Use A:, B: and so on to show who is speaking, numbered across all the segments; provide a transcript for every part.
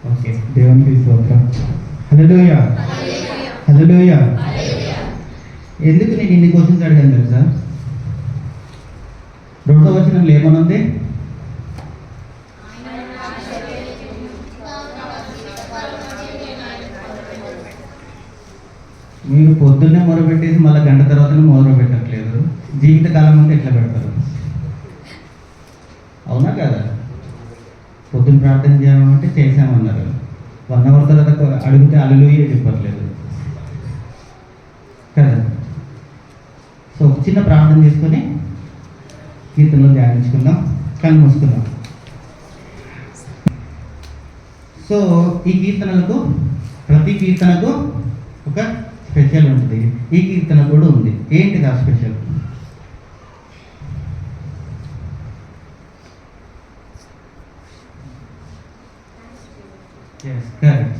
A: Okay, దేవునికి స్తోత్రం. హల్లెలూయా, హల్లెలూయా. ఎందుకు నేను ఇన్ని క్వశ్చన్స్ అడిగాను తెలుసా? 2వ వచనంలో ఏమనుంది? మీరు పొద్దున్నే మొదలుపెట్టేసి మళ్ళీ గంట తర్వాత మొదలు పెట్టట్లేదు. జీవితకాలం అంతా ఎట్లా పెడతారు? అవునా కదా? పొద్దున్న ప్రార్థన చేయమంటే చేశామన్నారు, 1 అవర్ తర్వాత అడిగితే హల్లెలూయా చెప్పట్లేదు కదా. సో ఒక చిన్న ప్రార్థన చేసుకొని కీర్తనలు ధ్యానించుకుందాం, కళ్ళు మూసుకుందాం. సో ఈ కీర్తనలకు, ప్రతి కీర్తనకు ఒక స్పెషల్ ఉంటుంది. ఈ కీర్తన కూడా ఉంది. ఏంటిది ఆ స్పెషల్?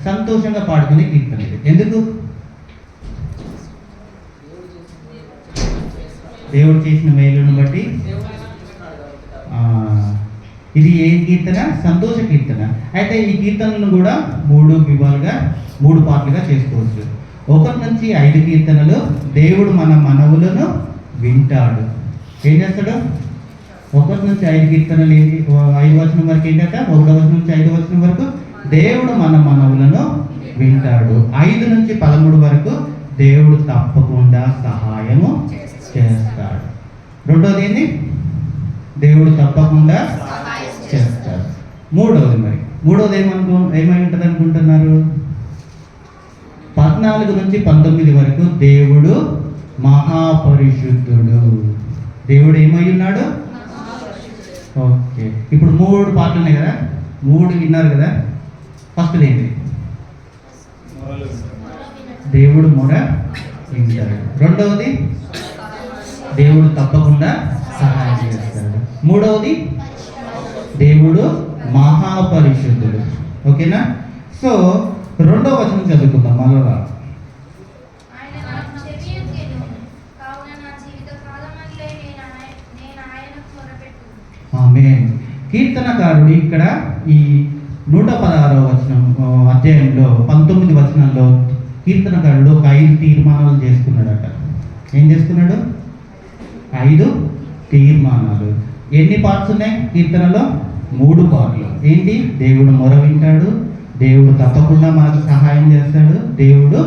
A: సంతోషంగా పాడుకునే కీర్తన ఇది. ఎందుకు? దేవుడు చేసిన మేలును బట్టి. ఇది ఏ కీర్తన? సంతోష కీర్తన. అయితే ఈ కీర్తనలను కూడా 3 విభాగాలుగా, 3 పార్ట్లుగా చేసుకోవచ్చు. 1 నుంచి 5 కీర్తనలు దేవుడు మన మనవులను వింటాడు. ఏం చేస్తాడు? 1 నుంచి 5 కీర్తనలు ఏంటి? 5 వచనం వరకు ఏంటంట? 1వ వచనం నుంచి 5వ వచనం వరకు దేవుడు మన మనవులను వింటాడు. 5 నుంచి 13 వరకు దేవుడు తప్పకుండా సహాయము చేస్తాడు. 2వది ఏంటి? దేవుడు తప్పకుండా చేస్తాడు. 3వది మరి 3వది ఏమై ఉంటుంది అనుకుంటున్నారు? 14 నుంచి 19 వరకు దేవుడు మహాపరిశుద్ధుడు. దేవుడు ఏమై ఉన్నాడు? ఓకే, ఇప్పుడు 3 పాటలు ఉన్నాయి కదా, 3 విన్నారు కదా. ఫస్ట్ ఏంటి? దేవుడు మొర వింటాడు. 2వది దేవుడు తప్పకుండా సహాయం చేస్తాడు. 3వది దేవుడు మహాపరిశుద్ధుడు. ఓకేనా? సో 2వ వచనం చదువుకుందాం మళ్ళా. ఆమేన్. కీర్తనకారుడు ఇక్కడ ఈ 116వ వచనం అధ్యాయంలో 19 వచనంలో కీర్తనకారుడు ఒక 5 తీర్మానాలు చేసుకున్నాడట. ఏం చేసుకున్నాడు? 5 తీర్మానాలు. ఎన్ని పార్ట్స్ ఉన్నాయి కీర్తనలో? 3 పార్ట్లు. ఏంటి? దేవుడు మొర వింటాడు, దేవుడు తప్పకుండా మనకు సహాయం చేస్తాడు, దేవుడు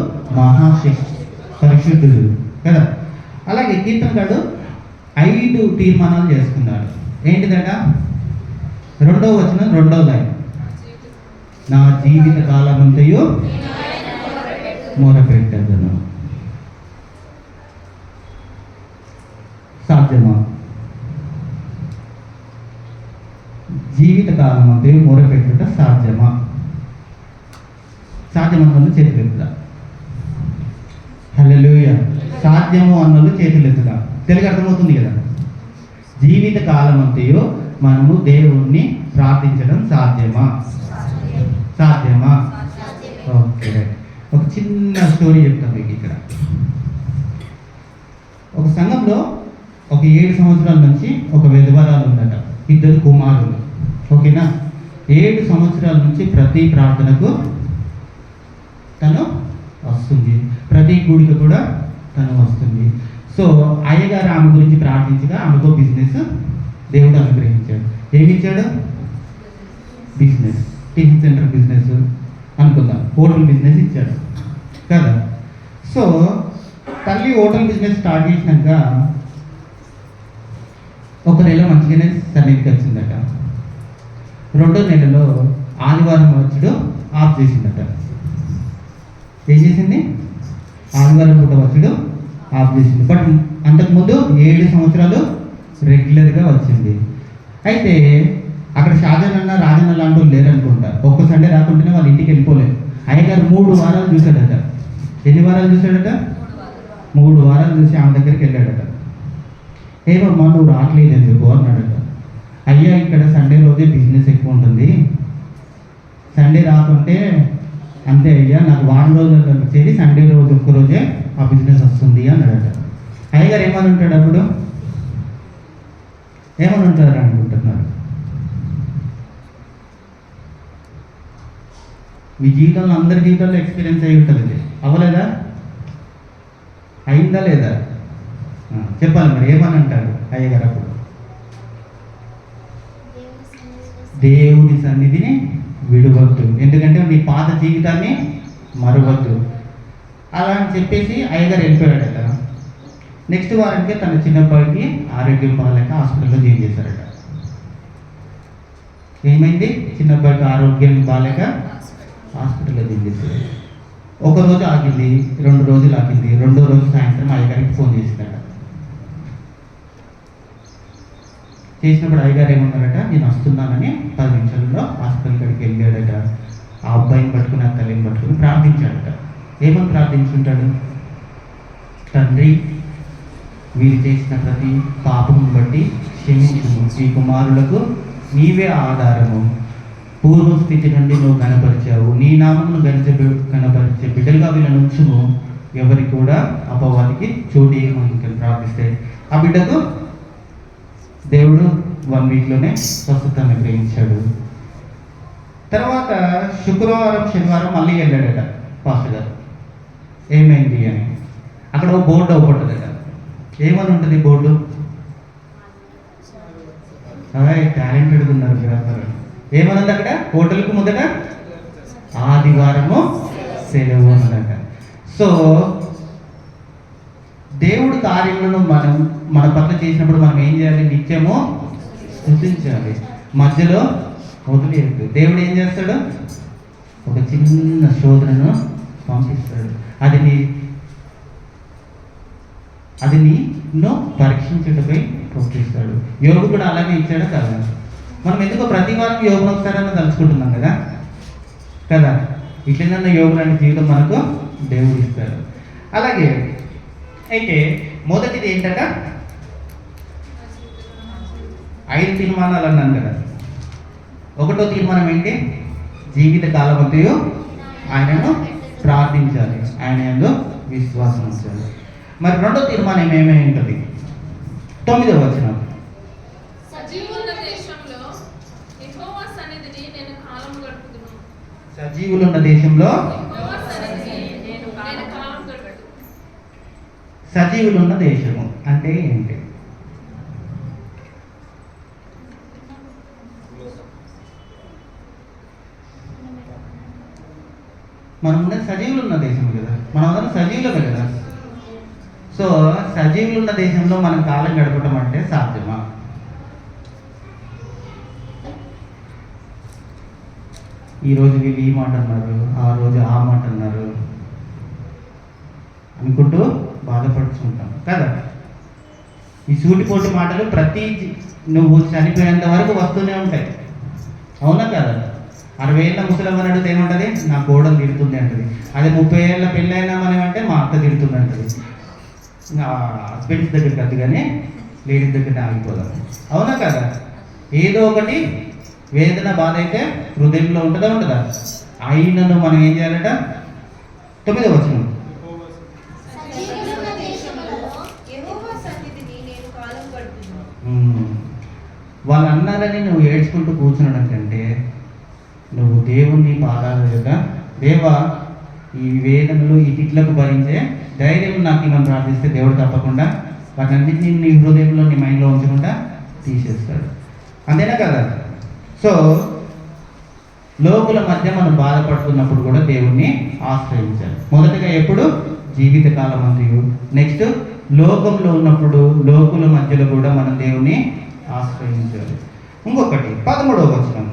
A: పరిశుద్ధుడు కదా. అలాగే కీర్తనకారుడు 5 తీర్మానాలు చేసుకున్నాడు. ఏంటిదట? 2వ వచనం 2వ లైన్, నా జీవిత కాలమంతయు మొరపెట్టెదను. సాధ్యమా? జీవిత కాలం అంతయు మొరపెట్టుట సాధ్యమా? సాధ్యం అన్నోళ్ళు చేతులు ఎత్తుదా? హల్లెలూయా. సాధ్యము అన్నోళ్ళు చేతులు ఎత్తుదా? తెలుగు అర్థమవుతుంది కదా. జీవిత కాలం అంతయు మనము దేవుణ్ణి ప్రార్థించడం సాధ్యమా? సాధ్యమా? ఓకే, ఒక చిన్న స్టోరీ చెప్తాను మీకు ఇక్కడ. ఒక సంఘంలో ఒక 7 సంవత్సరాల నుంచి ఒక విధవరాలు ఉందట, 2 కుమారులు. ఓకేనా? 7 సంవత్సరాల నుంచి ప్రతి ప్రార్థనకు తను వస్తుంది, ప్రతి గుడికి కూడా తను వస్తుంది. సో అయ్యగారు ఆమె గురించి ప్రార్థించగా ఆమెతో బిజినెస్ దేవుడు అనుగ్రహించాడు. ఏమిచ్చాడు? బిజినెస్, టిఫిన్ సెంటర్ బిజినెస్ అనుకుందాం, హోటల్ బిజినెస్ ఇచ్చాడు కదా. సో తల్లి హోటల్ బిజినెస్ స్టార్ట్ చేసినాక 1 నెల మంచిగానే సన్నిధికి వచ్చిందట. 2వ నెలలో ఆదివారం వచ్చుడు ఆఫ్ చేసిందట. ఏం చేసింది? ఆదివారం పూట వచ్చుడు ఆఫ్ చేసింది. బట్ అంతకుముందు 7 సంవత్సరాలు రెగ్యులర్గా వచ్చింది. అయితే అక్కడ షాజన్ రాజన్న లాంటి వాళ్ళు లేరనుకుంటా. ఒక్క సండే రాకుండానే వాళ్ళ ఇంటికి వెళ్ళిపోలేదు. అయ్యగారు 3 వారాలు చూశాడట. ఎన్ని వారాలు చూశాడట? 3 వారాలు చూసి ఆమె దగ్గరికి వెళ్ళాడట. ఏమమ్మా నువ్వు రావట్లేదు ఎందుకు అన్నాడట. అయ్యా ఇక్కడ సండే రోజే బిజినెస్ ఎక్కువ ఉంటుంది, సండే రాకుంటే అంతే అయ్యా, నాకు వారం రోజులు వచ్చేది, సండే రోజు ఒక్కరోజే ఆ బిజినెస్ వస్తుంది అన్నాడట. అయ్యగారు ఏమని ఉంటాడు అప్పుడు? ఏమని ఉంటారు అనుకుంటున్నారు? మీ జీవితంలో అందరి జీవితంలో ఎక్స్పీరియన్స్ అయి ఉంటుంది ఇది. అవ్వలేదా? అయిందా లేదా? చెప్పాలి మరి, ఏమని అంటారు అయ్యగారు అప్పుడు? దేవుని సన్నిధిని విడవద్దు, ఎందుకంటే నీ పాత జీవితాన్ని మరవద్దు అలా అని చెప్పేసి అయ్యగారు వెళ్ళిపోయాడట. నెక్స్ట్ వారానికి తన చిన్నబ్బాయికి ఆరోగ్యం బాగాలేక హాస్పిటల్లో జాయిన్ చేశారట. ఏమైంది? చిన్నబ్బాయికి ఆరోగ్యం బాగాలేక హాస్పిటల్లో జాయిన్ చేశారు. ఒక రోజు ఆగింది, 2 రోజులు ఆగింది. 2వ రోజు సాయంత్రం అయ్యగారికి ఫోన్ చేసిందట. చేసినప్పుడు అయ్యగారు ఏమన్నారట, నేను వస్తున్నానని 10 నిమిషాల్లో హాస్పిటల్ కాడికి వెళ్ళాడట. ఆ అబ్బాయిని పట్టుకుని ఆ తల్లిని పట్టుకుని ప్రార్థించాడట. ఏమని ప్రార్థించుంటాడు? తండ్రి, వీరు చేసిన ప్రతి పాపము బట్టి క్షమించుము, ఈ కుమారులకు నీవే ఆధారము, పూర్వస్థితి నుండి నువ్వు కనపరిచావు, నీ నామమును కనపరిచే బిడ్డలుగా వీళ్ళని ఉంచుము, ఎవరికి కూడా అపవాదికి చోటు ఇవ్వమని ప్రార్థిస్తే ఆ బిడ్డకు దేవుడు 1 వీక్లోనే స్వస్థతను గ్రహించాడు. తర్వాత శుక్రవారం శనివారం మళ్ళీ వెళ్ళాడట పాస్టర్ గారు. ఏమైంది అని అక్కడ ఒక బోర్డు ఒకటదట. ఏమని ఉంటుంది బోర్డు? టాలెంటెడ్ ఉన్నారు మీరందరూ. ఏమన్నది అక్కడ? హోటల్కు మొదట ఆదివారము సెలవు అన్నదట. సో దేవుడి కార్యములను మనం మన పట్ల చేసినప్పుడు మనం ఏం చేయాలి? నిత్యము స్తుతించాలి, మధ్యలో వదిలేయద్దు. దేవుడు ఏం చేస్తాడు? ఒక చిన్న శోధనను పంపిస్తాడు. అది నిన్ను పరీక్షించటపై పంపిస్తాడు. యోగు కూడా అలాగే ఇచ్చాడు కదా. మనం ఎందుకో ప్రతి వారం యోగును ఒకసారి తలుచుకుంటున్నాం కదా. ఇట్లనన్న యోగు లాంటి జీవితం మనకు దేవుడు ఇస్తాడు. అలాగే అయితే మొదటిది ఏంటట? 5 తీర్మానాలు అన్నాను కదా. 1వ తీర్మానం ఏంటి? జీవిత కాలమంతయు ఆయనను ప్రార్థించాలి, ఆయన యందు విశ్వాసం ఉంచాలి. మరి 2వ తీర్మానం ఏమేమి ఉంటుంది? 9వ వచనం, సజీవులున్న దేశంలో సజీవులున్న దేశము అంటే ఏంటి? మనం ఉన్నది సజీవులు ఉన్న దేశం కదా, మనం అందరం సజీవులమే కదా. సో సజీవులు ఉన్న దేశంలో మనం కాలం గడపడం అంటే సాధ్యమా? ఈరోజు వీళ్ళు ఈ మాట అన్నారు, ఆ రోజు ఆ మాట అన్నారు అనుకుంటూ బాధపడుతుంటాం కదా. ఈ సూటిపోటి మాటలు నువ్వు చనిపోయేంత వరకు వస్తూనే ఉంటాయి, అవునా కదా. 60 ఏళ్ళ ముసలమ్మని అడిగితే ఏమంటుంది? నా కోడలు తిడుతుంది అంటది. అదే 30 ఏళ్ళ పెళ్ళైనా మనం అంటే మా అత్త తిడుతుంది అంటది. హస్బెండ్స్ దగ్గరికి వద్దు కానీ లేడీస్ దగ్గర ఆగిపోదాం, అవునా కదా. ఏదో ఒకటి వేదన బాధ అయితే హృదయంలో ఉంటుందా? అయినను మనం ఏం చేయాలట? 9వ వచనం, వాళ్ళు అన్నారని నువ్వు ఏడ్చుకుంటూ కూర్చునడం కంటే నువ్వు దేవుణ్ణి పాదాల దగ్గర, దేవా ఈ వేదనలు ఈ తిట్లకు భరించే ధైర్యం నాకు మనం ప్రార్థిస్తే దేవుడు తప్పకుండా వాటన్నిటిని నీ హృదయంలో నీ మైండ్లో ఉంచకుండా తీసేస్తాడు, అంతేనా కదా. సో లోకుల మధ్య మనం బాధపడుతున్నప్పుడు కూడా దేవుణ్ణి ఆశ్రయించాలి. మొదటగా ఎప్పుడు? జీవితకాలం అంతయు. నెక్స్ట్ లోకంలో ఉన్నప్పుడు లోకుల మధ్యలో కూడా మనం దేవుణ్ణి ఆశ్రయించాలి. ఇంకొకటి 13వ వచనం,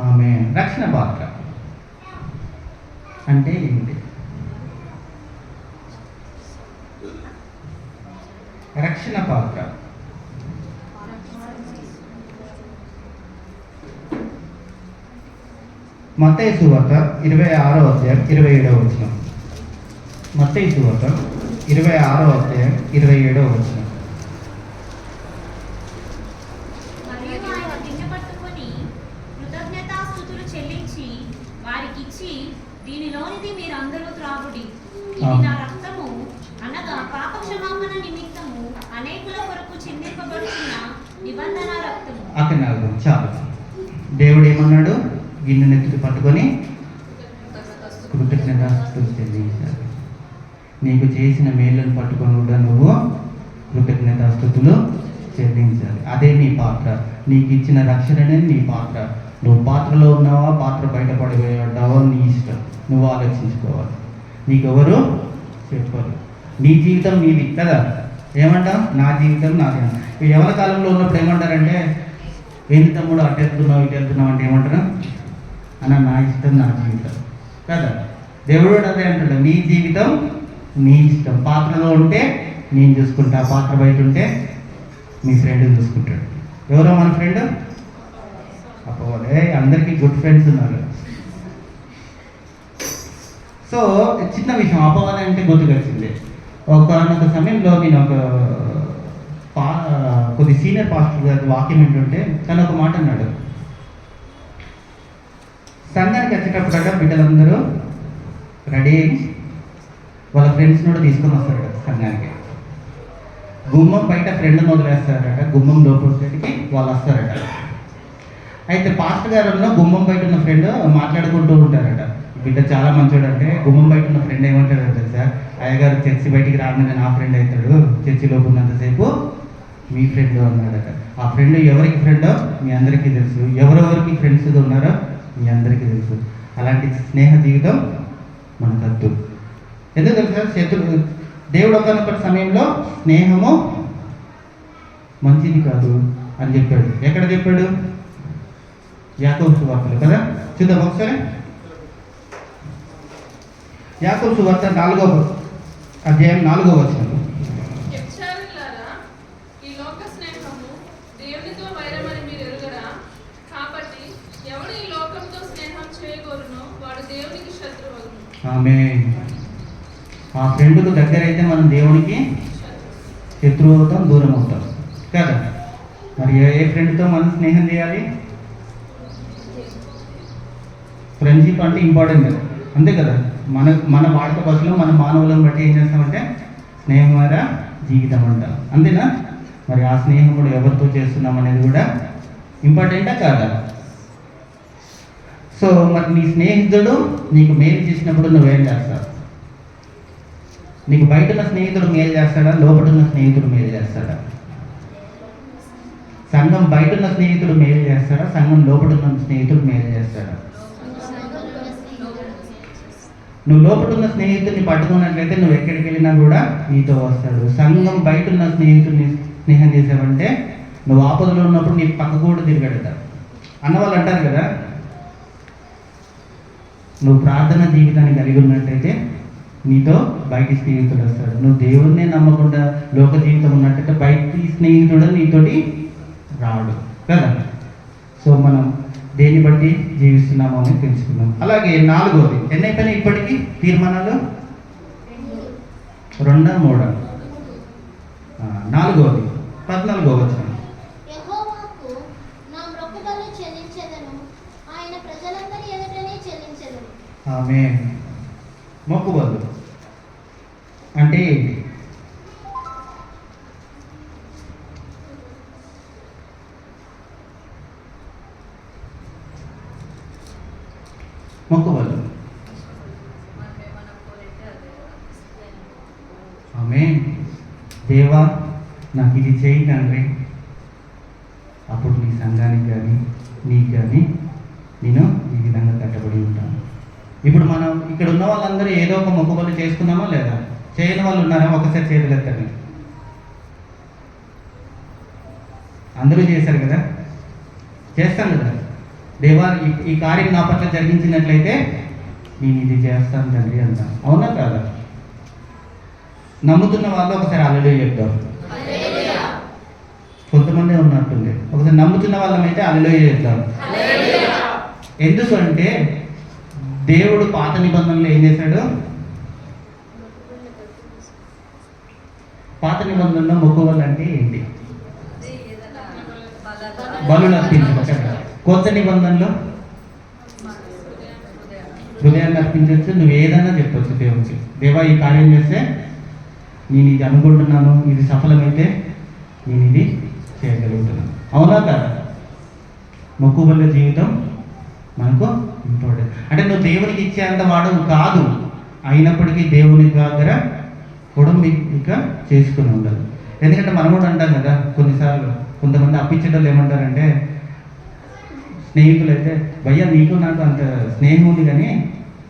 A: ఆమేన్. రక్షణ పాత్ర అంటే ఏంటి? రక్షణ పాత్ర మత్తయి సువార్త 26వ అధ్యాయం 27వ వచనం. మత్తయి సువార్త 26వ అధ్యాయం 27వ వచనం.
B: దీనిలోనిది మీరందరూ త్రాగుడి, ఇది నా రక్తము, అనగా పాప క్షమాపణ నిమిత్తము అనేకుల కొరకు చిందింపబడుతున్న నిబంధన రక్తము.
A: అక్కడ ఆగుదాం చాలు. దేవుడు ఏమన్నాడు? గిన్నెనెత్తి పట్టుకొని కృతజ్ఞతాస్తుతులు చెల్లించాలి. నీకు చేసిన మేలును పట్టుకొని కూడా నువ్వు కృతజ్ఞతాస్తుతులు చెల్లించాలి. అదే నీ పాత్ర. నీకు ఇచ్చిన రక్షణనే నీ పాత్ర. నువ్వు పాత్రలో ఉన్నావా, పాత్ర బయటపడిపోయావా, నీ ఇష్టం. నువ్వు ఆలోచించుకోవాలి. నీకెవరు చెప్పరు. నీ జీవితం నీది కదా. ఏమంటావు? నా జీవితం నాది. యవన కాలంలో ఉన్నప్పుడు ఏమంటారంటే, ఏంటి తమ్ముడు అటు వెళ్తున్నావు ఇటు వెళ్తున్నావు అంటే ఏమంటారు? అన్న నా ఇష్టం నా జీవితం కదా. దేవుడు అదే అంటాడు, నీ జీవితం నీ ఇష్టం. పాత్రలో ఉంటే నేను చూసుకుంటా, పాత్ర బయట ఉంటే మీ ఫ్రెండ్ చూసుకుంటాడు. ఎవరో మన ఫ్రెండ్? అపోలే. అందరికీ గుడ్ ఫ్రెండ్స్ ఉన్నారు. సో చిన్న విషయం, అపవాదం అంటే గుర్తుకొచ్చింది. ఒకనొక సమయంలో నేను కొద్ది సీనియర్ పాస్టర్ గారి వాక్యం ఏంటంటే, తను ఒక మాట అన్నాడు. సంఘానికి వచ్చేటప్పుడట బిడ్డలందరూ రెడీ అయ్యి వాళ్ళ ఫ్రెండ్స్ కూడా తీసుకొని వస్తారట సంఘానికి. గుమ్మం బయట ఫ్రెండ్ని వదిలేస్తారట, గుమ్మం లోపలికి వాళ్ళు వస్తారట. అయితే పాస్టర్ గారు గుమ్మం బయట ఉన్న ఫ్రెండ్ మాట్లాడుకుంటూ ఉంటారట. బిడ్డ చాలా మంచోడు అంటే గుమ్మం బయట ఉన్న ఫ్రెండ్ ఏమంటాడు తెలుసా? అయ్యగారు చర్చి బయటికి రాగానే నా ఫ్రెండ్ అవుతాడు, చర్చి లోపు ఉన్నంతసేపు మీ ఫ్రెండ్ అన్నాడట. ఆ ఫ్రెండ్ ఎవరికి ఫ్రెండో మీ అందరికీ తెలుసు, ఎవరెవరికి ఫ్రెండ్స్ ఉన్నారో మీ అందరికీ తెలుసు. అలాంటి స్నేహ జీవితం మనకు వద్దు. ఎందుకు తెలుసా? శత్రువు దేవుడు ఒకనొక సమయంలో స్నేహము మంచిది కాదు అని చెప్పాడు. ఎక్కడ చెప్పాడు? యాకోబు సువార్తలో కదా. చూద్దాం ఒకసారి. యాకోబు సువార్త 4వ అధ్యాయం 4వ వచనం. ఆమేన్. ఆ ఫ్రెండ్కు దగ్గర అయితే మనం దేవునికి శత్రువు అవుతాం, దూరం అవుతాం కదా. మరి ఏ ఫ్రెండ్తో మనం స్నేహం చేయాలి? ఫ్రెండ్షిప్ అంటే ఇంపార్టెంట్ కదా, అంతే కదా. మన వాడక బస్సులో మన మానవులను బట్టి ఏం చేస్తామంటే స్నేహం ద్వారా జీవితం అంటాం, అంతేనా? మరి ఆ స్నేహం కూడా ఎవరితో చేస్తున్నాం అనేది కూడా ఇంపార్టెంటా కాదా? సో మరి నీ స్నేహితుడు నీకు మేలు చేసినప్పుడు నువ్వేం చేస్తావు? నీకు బయట ఉన్న స్నేహితుడు మేలు చేస్తాడా, లోపల ఉన్న స్నేహితుడు మేలు చేస్తాడా? సంఘం బయట ఉన్న స్నేహితుడు మేలు చేస్తాడా, సంఘం లోపల ఉన్న స్నేహితుడు మేలు చేస్తాడా? నువ్వు లోపల ఉన్న స్నేహితుడిని పట్టుకున్నట్లయితే నువ్వు ఎక్కడికి వెళ్ళినా కూడా నీతో వస్తాడు. సంఘం బయట ఉన్న స్నేహితుడిని స్నేహం చేసావంటే నువ్వు ఆపదలో ఉన్నప్పుడు నీ పక్క కూడా తిరగడతాడు అన్నవాళ్ళు అంటారు కదా. నువ్వు ప్రార్థన జీవితాన్ని కలిగి ఉన్నట్టయితే నీతో బయటి స్నేహితుడు వస్తాడు. నువ్వు దేవుడినే నమ్మకుండా లోక జీవితం ఉన్నట్టయితే బయటి స్నేహితుడు నీతోటి రాడు కదా. సో మనం దేన్ని బట్టి జీవిస్తున్నామో అని తెలుసుకున్నాం. అలాగే 4వది ఎన్ని అయిపోయినాయి ఇప్పటికీ తీర్మానాలు? 2, 3. 4వది 14వ వచనం. ఆమేన్. మొక్కుబళ్ళు అంటే ఏంటి? మొక్కుబళ్ళు ఆమేన్. దేవా నాకు ఇది చేయి తండ్రి, అప్పుడు నీ సంఘానికి కానీ నీకు కానీ నేను ఈ విధంగా కట్టబడి ఉంటాను. ఇప్పుడు మనం ఇక్కడ ఉన్న వాళ్ళందరూ ఏదో ఒక మొక్కుబళ్ళు చేసుకున్నామా లేదా? చేయని వాళ్ళు ఉన్నారా? ఒకసారి చేతులు ఎత్తండి. అందరూ చేశారు కదా, చేస్తాం కదా. దేవా ఈ కార్యం నా పట్ల జరిగించినట్లయితే నేను ఇది చేస్తాను తండ్రి అంటాను, అవునా కాదా? నమ్ముతున్న వాళ్ళు ఒకసారి హల్లెలూయా చెప్తాం. కొంతమంది ఉన్నట్టుంది. ఒకసారి నమ్ముతున్న వాళ్ళమైతే హల్లెలూయా చెప్తాం. ఎందుకంటే దేవుడు పాత నిబంధనలు ఏం చేశాడు? పాత నిబంధనలో మొక్కుబళ్ళు అంటే ఏంటి? బలులు అర్పించవచ్చు. కొత్త నిబంధనలో హృదయాన్ని అర్పించవచ్చు. నువ్వు ఏదైనా చెప్పొచ్చు దేవునికి. దేవా ఈ కార్యం చేస్తే నేను ఇది అనుకుంటున్నాను, ఇది సఫలమైతే నేను ఇది చేయగలుగుతున్నాను, అవునా కదా? మొక్కుబళ్ళ జీవితం మనకు ఇంపార్టెంట్. అంటే నువ్వు దేవునికి ఇచ్చేంత వాడు కాదు, అయినప్పటికీ దేవుని దగ్గర ఇక చేసుకుని ఉండదు. ఎందుకంటే మనం కూడా అంటాం కదా, కొన్నిసార్లు కొంతమంది అప్పించేటోళ్ళు ఏమంటారంటే, స్నేహితులు అయితే భయ్యా నీకు నాకు అంత స్నేహం ఉంది కానీ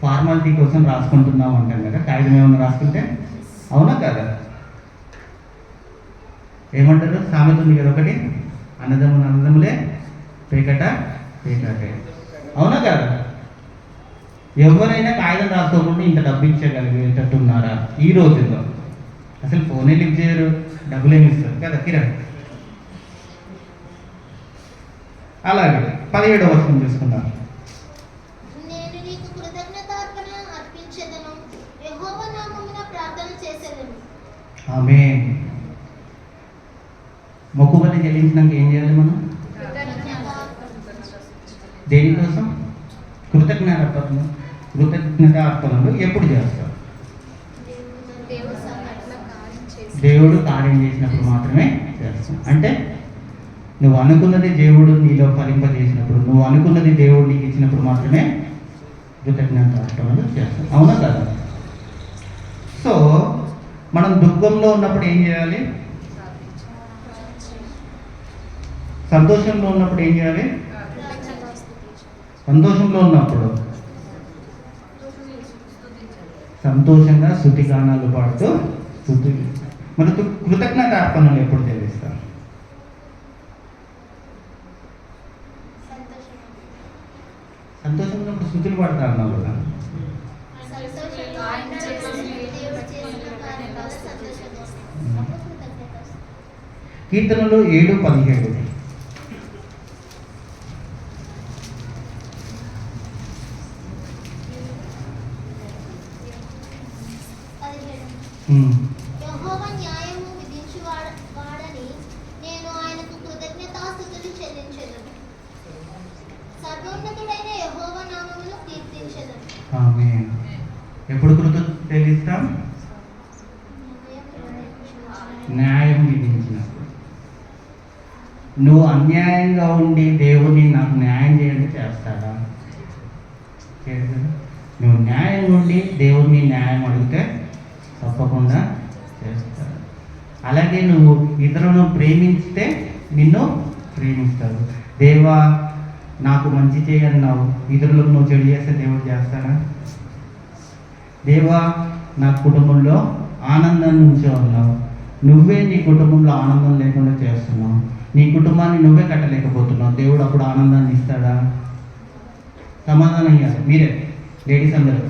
A: ఫార్మాలిటీ కోసం రాసుకుంటున్నాం అంటాం కదా, కాగితం ఏమన్నా రాసుకుంటే. అవునా కదా? ఏమంటారు? సామెత ఉంది కదా ఒకటి, అన్నదమ్ములే పేకటే. అవునా కదా? ఎవరైనా కాగితం రాసుకోకుండా ఇంత డబ్బు ఇచ్చగలిగేటట్టున్నారా ఈ రోజుల్లో? అసలు ఫోనే లిఫ్ట్ చేయరు, డబ్బులేమి ఇస్తారు కదా కిరణ్. అలాగే 17వ వచనం చూసుకుందాం.
C: నేను నీకు కృతజ్ఞతార్పణ అర్పించెదను, యెహోవా నామమున ప్రార్థన చేసేదను.
A: ఆమేన్. మొక్కుబడి చెల్లించినాక ఏం చేయాలి మనం? దేనికోసం? కృతజ్ఞత అర్పణలు ఎప్పుడు చేస్తారు? దేవుడు కార్యం చేసినప్పుడు మాత్రమే చేస్తాం. అంటే నువ్వు అనుకున్నది దేవుడు నీలో ఫలింపజేసినప్పుడు, నువ్వు అనుకున్నది దేవుడు నీకు ఇచ్చినప్పుడు మాత్రమే కృతజ్ఞత అర్పణలు చేస్తాం. అవునా కదా? సో మనం దుఃఖంలో ఉన్నప్పుడు ఏం చేయాలి? సంతోషంలో ఉన్నప్పుడు ఏం చేయాలి? సంతోషంలో ఉన్నప్పుడు సంతోషంగా స్తుతి గానాలు పాడుతూ స్తుతి. మరి కృతజ్ఞత అర్పణలు ఎప్పుడు చెల్లిస్తాం? సంతోషంగా ఉన్నప్పుడు స్తుతులు పాడుతా అన్నావు కదా. కీర్తనలు 7:17.
C: యెహోవా న్యాయము విధించువాడని నేను ఆయనకు కృతజ్ఞతాస్తుతులు చెల్లించెదను. సర్వోన్నతుడైన యెహోవా నామమును కీర్తించెదను.
A: ఆమేన్. ఎప్పుడు కృతజ్ఞత చెల్లిస్తాం? న్యాయం విధించినప్పుడు. నువ్వు అన్యాయంగా ఉండి దేవుని నాకు న్యాయం చేయండి చేస్తాడా? నువ్వు న్యాయంగా ఉండి దేవుడిని న్యాయం అడిగితే తప్పకుండా చేస్తాడు. అలాగే నువ్వు ఇతరులను ప్రేమిస్తే నిన్ను ప్రేమిస్తాడు. దేవా నాకు మంచి చేయన్నావు, ఇతరులకు నువ్వు చెడు చేస్తే దేవుడు చేస్తాడా? దేవా నా కుటుంబంలో ఆనందాన్ని ఉంచావు, నువ్వే నీ కుటుంబంలో ఆనందం లేకుండా చేస్తున్నావు, నీ కుటుంబాన్ని నువ్వే కట్టలేకపోతున్నావు, దేవుడు అప్పుడు ఆనందాన్ని ఇస్తాడా? సమాధానం ఇవ్వాలి మీరే లేడీస్ అందరూ.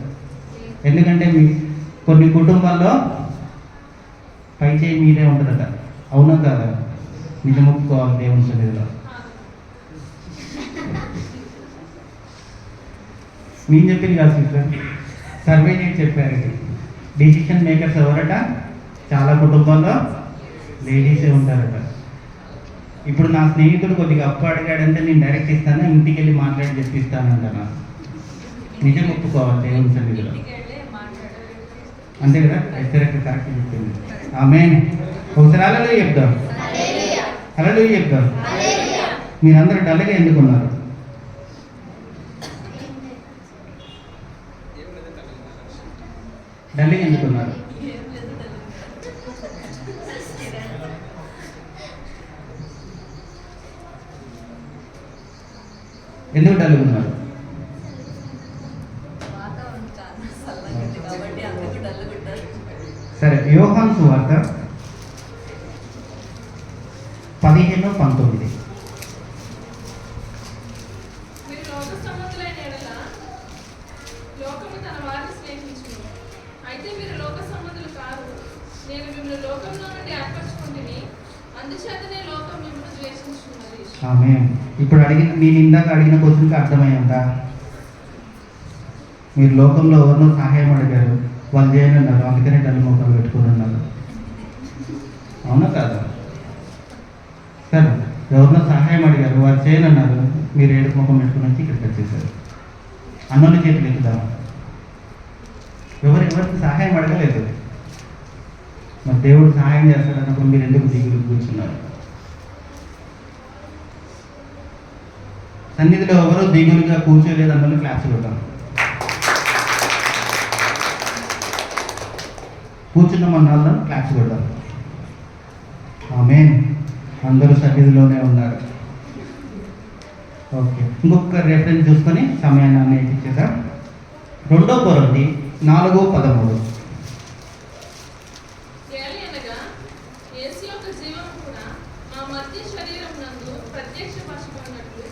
A: ఎందుకంటే కొన్ని కుటుంబాల్లో పై చేయి మీదే ఉంటుందట. అవునా కాదా? నిజముకోవాలి దేవుని సన్నిధిలో. మేము చెప్పింది కాదు సిస్టర్, సర్వే చేసి చెప్పారు. డిసిషన్ మేకర్స్ ఎవరట? చాలా కుటుంబాల్లో లేడీసే ఉంటారట. ఇప్పుడు నా స్నేహితుడు కొద్దిగా అప్పు అడిగాడంటే నేను డైరెక్ట్ ఇస్తాను, ఇంటికి వెళ్ళి మాట్లాడి చెప్పిస్తానంటాను. నిజం ఒప్పుకోవాలి దేవుని సన్నిధిలో. అంతే కదా? కరెక్ట్ చెప్పింది. ఆమేన్. ఒకసారి హల్లెలూయా చెప్దాం. హల్లెలూయా చెప్దాం. మీరందరూ డల్గా ఎందుకున్నారు? డల్గా ఎందుకున్నారు? ఎందుకు డల్గా ఉన్నారు? సరే, యోహాను సువార్త 15:19.
D: మీరు లోక సంబంధులైన యెడల లోకము తన వారిని స్నేహించును. అయితే మీరు లోక సంబంధులు కాదు, నేను మిమ్మల్ని లోకంలో నుండి ఏర్పరచుకుంటుని, అందుచేతనే లోకం మిమ్మల్ని ద్వేషించున్నది.
A: ఆమేన్. ఇప్పుడు నేను ఇందాక అడిగిన క్వశ్చన్కి అర్థమయ్యిందా? మీరు లోకంలో ఎవరినో సహాయం అడిగారు, వాళ్ళు చేయనన్నారు, అందుకనే డల్లు మొక్కలు పెట్టుకుని ఉన్నారు. అవునా కాదా? సరే, ఎవరినో సహాయం అడిగారు, వాళ్ళు చేయనన్నారు, మీరు ఏడుపు ముఖం పెట్టుకుని వచ్చి ఇక్కడికి వచ్చేసారు. అన్నోళ్ళ చేతులు ఎక్కుదాం. ఎవరికి సహాయం అడగలేదు, మరి దేవుడు సహాయం చేస్తాడన్నప్పుడు మీరు ఎందుకు దిగులు కూర్చున్నారు? సన్నిధిలో ఎవరు దిగులుగా కూర్చోలేదు, అందులో క్లాప్స్ కొట్టాం. కూర్చున్న మన క్లాప్స్ కొట్టాం. ఆమేన్. అందరూ సన్నిధిలోనే ఉన్నారు. ఓకే, ఇంకొక రెఫరెన్స్ చూసుకొని సమయాన్ని అన్వయించేద్దాం. 2 కొరింథీ 4:13.
D: ఏలయనగా యేసు యొక్క జీవము కూడా మా మధ్య శరీరం నందు ప్రత్యక్షపరచుకున్నట్లు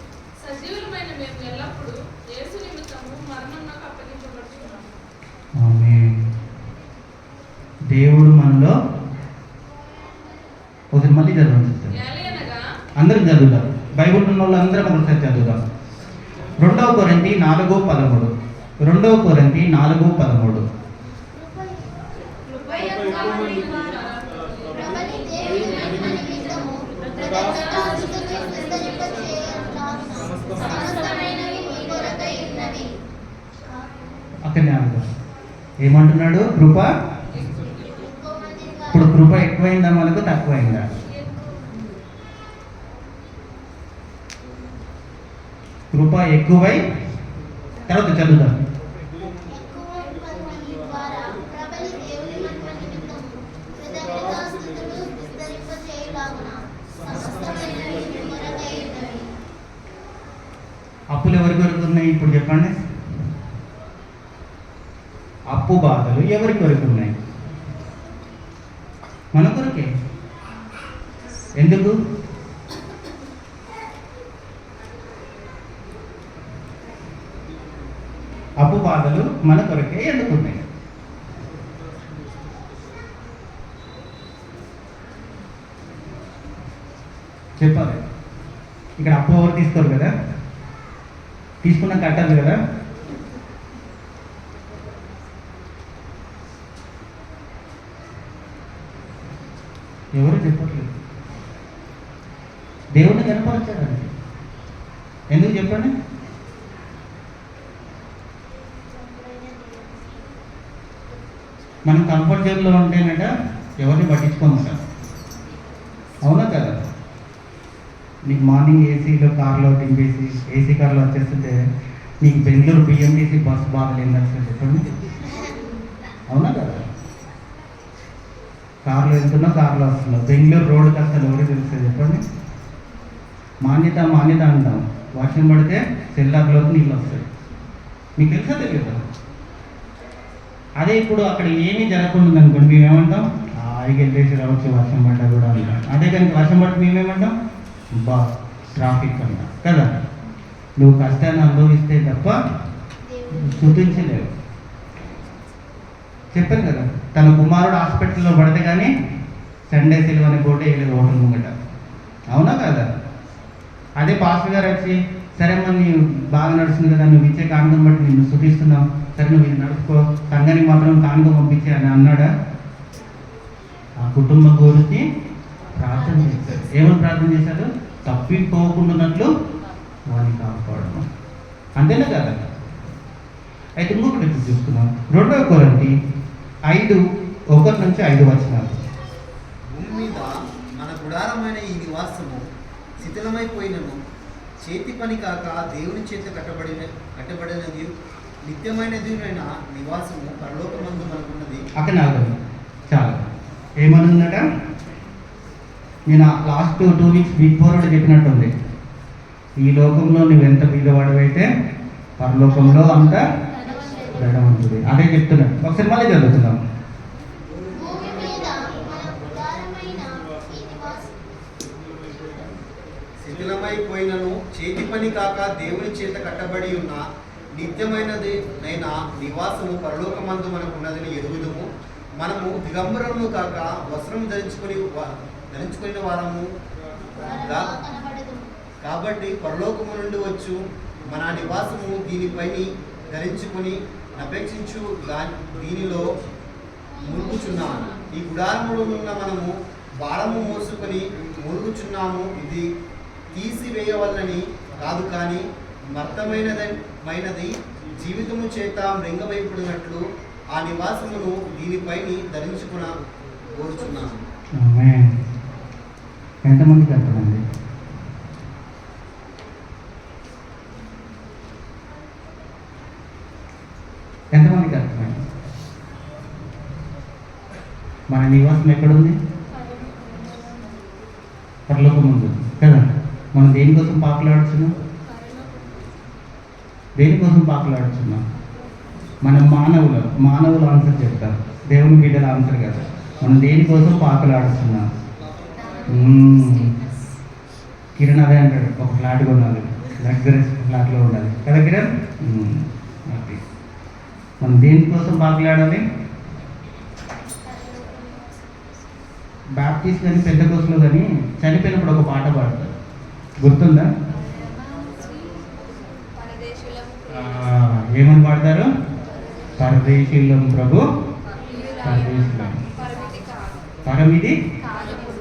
D: సజీవులమైన మేము ఎల్లప్పుడూ యేసు నిమిత్తము మరణమునకు అప్పగించబడుచున్నాము.
A: ఆమేన్. దేవుడు మనలో ఒకసారి మళ్ళీ చదవండి సిస్టర్.
D: ఏలయనగా
A: అందరూ చదువుతారు. బైబుల్ ఉన్న వాళ్ళు అందరం ఒకసారి చదువుదాం. 2 కొరింథీ 4:13. 2 కొరింథీ 4:13.
C: ప్రబలి దేవుని మహిమ నిమిత్తము కృతజ్ఞతాస్తుతులు విస్తరింపచేయులాగున సమస్తమైనవి మీ కొరకై ఉన్నవి.
A: అక్కడనే ఆగుదాం. ఏమంటున్నాడు? కృప. ఇప్పుడు కృప ఎక్కువైందా మనకు, తక్కువైందా? కృప ఎక్కువై, తర్వాత చదువుదాం.
C: ఎక్కువ మంది ద్వారా ప్రబలి దేవుని మహిమ నిమిత్తము కృతజ్ఞతాస్తుతులు విస్తరింపచేయులాగున సమస్తమైనవి మీ కొరకై ఉన్నవి.
A: అప్పులు ఎవరి కొరకు ఉన్నాయి ఇప్పుడు చెప్పండి? అప్పు బాధలు ఎవరి కొరకు ఉన్నాయి? మన కొరకే. ఎందుకు? అప్పు బాధలు మన కొరకే ఎందుకు ఉన్నాయి? చెప్పాలి. ఇక్కడ అప్పు ఎవరు తీసుకోరు కదా, తీసుకున్నా కట్టాలి కదా. ఎవరు చెప్పట్లేదు. దేవుడిని కనపరచాడండి. ఎందుకు చెప్పండి? మనం కంఫర్ట్ జోన్లో ఉంటేనట ఎవరిని పట్టించుకోమట. అవునా కదా? నీకు మార్నింగ్ ఏసీలో కార్లో దింపేసి ఏసీ కార్లో వచ్చేస్తుంటే నీకు బెంగళూరు బిఎంటీసీ బస్సు బాధలు ఏం నచ్చింది చెప్పండి. అవునా కదా? కార్లో వెళ్తున్నావు, కార్లో వస్తున్నావు, బెంగళూరు రోడ్డుకి అసలు ఎవరు తెలుస్తుంది చెప్పండి. మాన్యత మాన్యత అంటాం. వర్షం పడితే సెల్లార్లోకి నీళ్ళు వస్తాయి. మీకు తెలుసా తెలియదు? అదే ఇప్పుడు అక్కడ ఏమీ జరగకుండా అనుకోండి, మేమేమంటాం? హాయిగా వెళ్ళేసి రావచ్చు వర్షం పడ్డా కూడా అంటాం. అదే కానీ వర్షం పడితే మేమేమంటాం? బా ట్రాఫిక్ అంటాం కదా. నువ్వు కష్టాన్ని అనుభవిస్తే తప్ప స్తుతించలేవు. చెప్పాను కదా, తన కుమారుడు హాస్పిటల్లో పడితే కానీ సండే సిల్వ్ అనే బోర్డే వేయలేదు హోటల్ ముంగట. అవునా కదా? అదే పాస్టర్ గారు వచ్చి, సరే అమ్మ నీ బాగా నడుస్తుంది కదా, నువ్వు ఇచ్చే కానుకం బట్టి నిన్ను స్తుతిస్తున్నావు, సరే నువ్వు ఇది నడుపుకో, సంఘానికి మాత్రం కానుక పంపించి అని అన్నాడా? ఆ కుటుంబం గురించి ప్రార్థన చేశాడు. ఏమని ప్రార్థన చేశాడు? తప్పిపోకుండాన్నట్లు వాడిని కాపాడము. అంతేనా కదా? అయితే ఇంకొకటి చూసుకున్నాం. 2 కొరింథీ 5:1-5
E: భూమి మీద మన గుడారమైన ఈ నివాసము శిథిలమైపోయినను చేతి పని కాక దేవుని చేత కట్టబడినది నిత్యమైనదినైన నివాసము పరలోకమందు మనకున్నది.
A: అక్కడ ఆగదు. చాలా ఏమనుందట? నేను లాస్ట్ 2 వీక్స్ బిఫోర్ కూడా చెప్పినట్టుంది. ఈ లోకంలో నువ్వెంత బీదవాడవైతే పరలోకంలో అంత ధనవంతుడి. అదే చెప్తున్నాడు. ఒకసారి మళ్ళీ చదువుతున్నాం.
C: భూమి మీద మన గుడారమైన ఈ నివాసం
E: శిథిలమైపోయినను చేతి పని కాక దేవుని చేత కట్టబడి ఉన్న నిత్యమైనది నైనా నివాసము పరలోకమందు మనకున్నదని ఎరుగుదుము. మనము దిగంబరము కాక వస్త్రం ధరించుకుని వారము
C: కనబడదు.
E: కాబట్టి పరలోకము నుండి వచ్చు మన నివాసము దీనిపైన ధరించుకొని అపేక్షించు దీనిలో మురుగుచున్నాము. ఈ గుడారములో ఉన్న మనము భారము మోసుకొని మురుగుచున్నాము. ఇది తీసివేయవలనని కాదు, కానీ మర్తమైనది జీవితము చేత మృంగవైపుడినట్లు ఆ నివాసమును దీనిపైన ధరించుకున్న కోరుచున్నాము.
A: ఆమేన్. ఎంతమందికి అర్థమైంది? ఎంతమందికి అర్థమైంది? మన నివాసం ఎక్కడుంది? పరలోకం ఉంది కదా. మనం దేనికోసం పాకులాడుచున్నాం? దేనికోసం పాకులాడుచున్నాం? మనం మానవులు ఆన్సర్ చెప్తారు, దేవుని బిడ్డల ఆన్సర్ కదా. మనం దేనికోసం పాకులాడుచున్నాం? కిరణ్ అదే అంటాడు, ఒక ఫ్లాట్ కొనాలి, లగ్జరీస్ ఫ్లాట్లో ఉండాలి కదా కిరణ్. ఓకే, మనం దేనికోసం పాకులాడాలి? బాప్టిస్ట్ కానీ పెద్దకోసులో కానీ చనిపోయినప్పుడు ఒక పాట పాడతారు, గుర్తుందా? ఏమని పాడతారు? పరదేశీలం ప్రభు పరదేశీలం. పరమిది,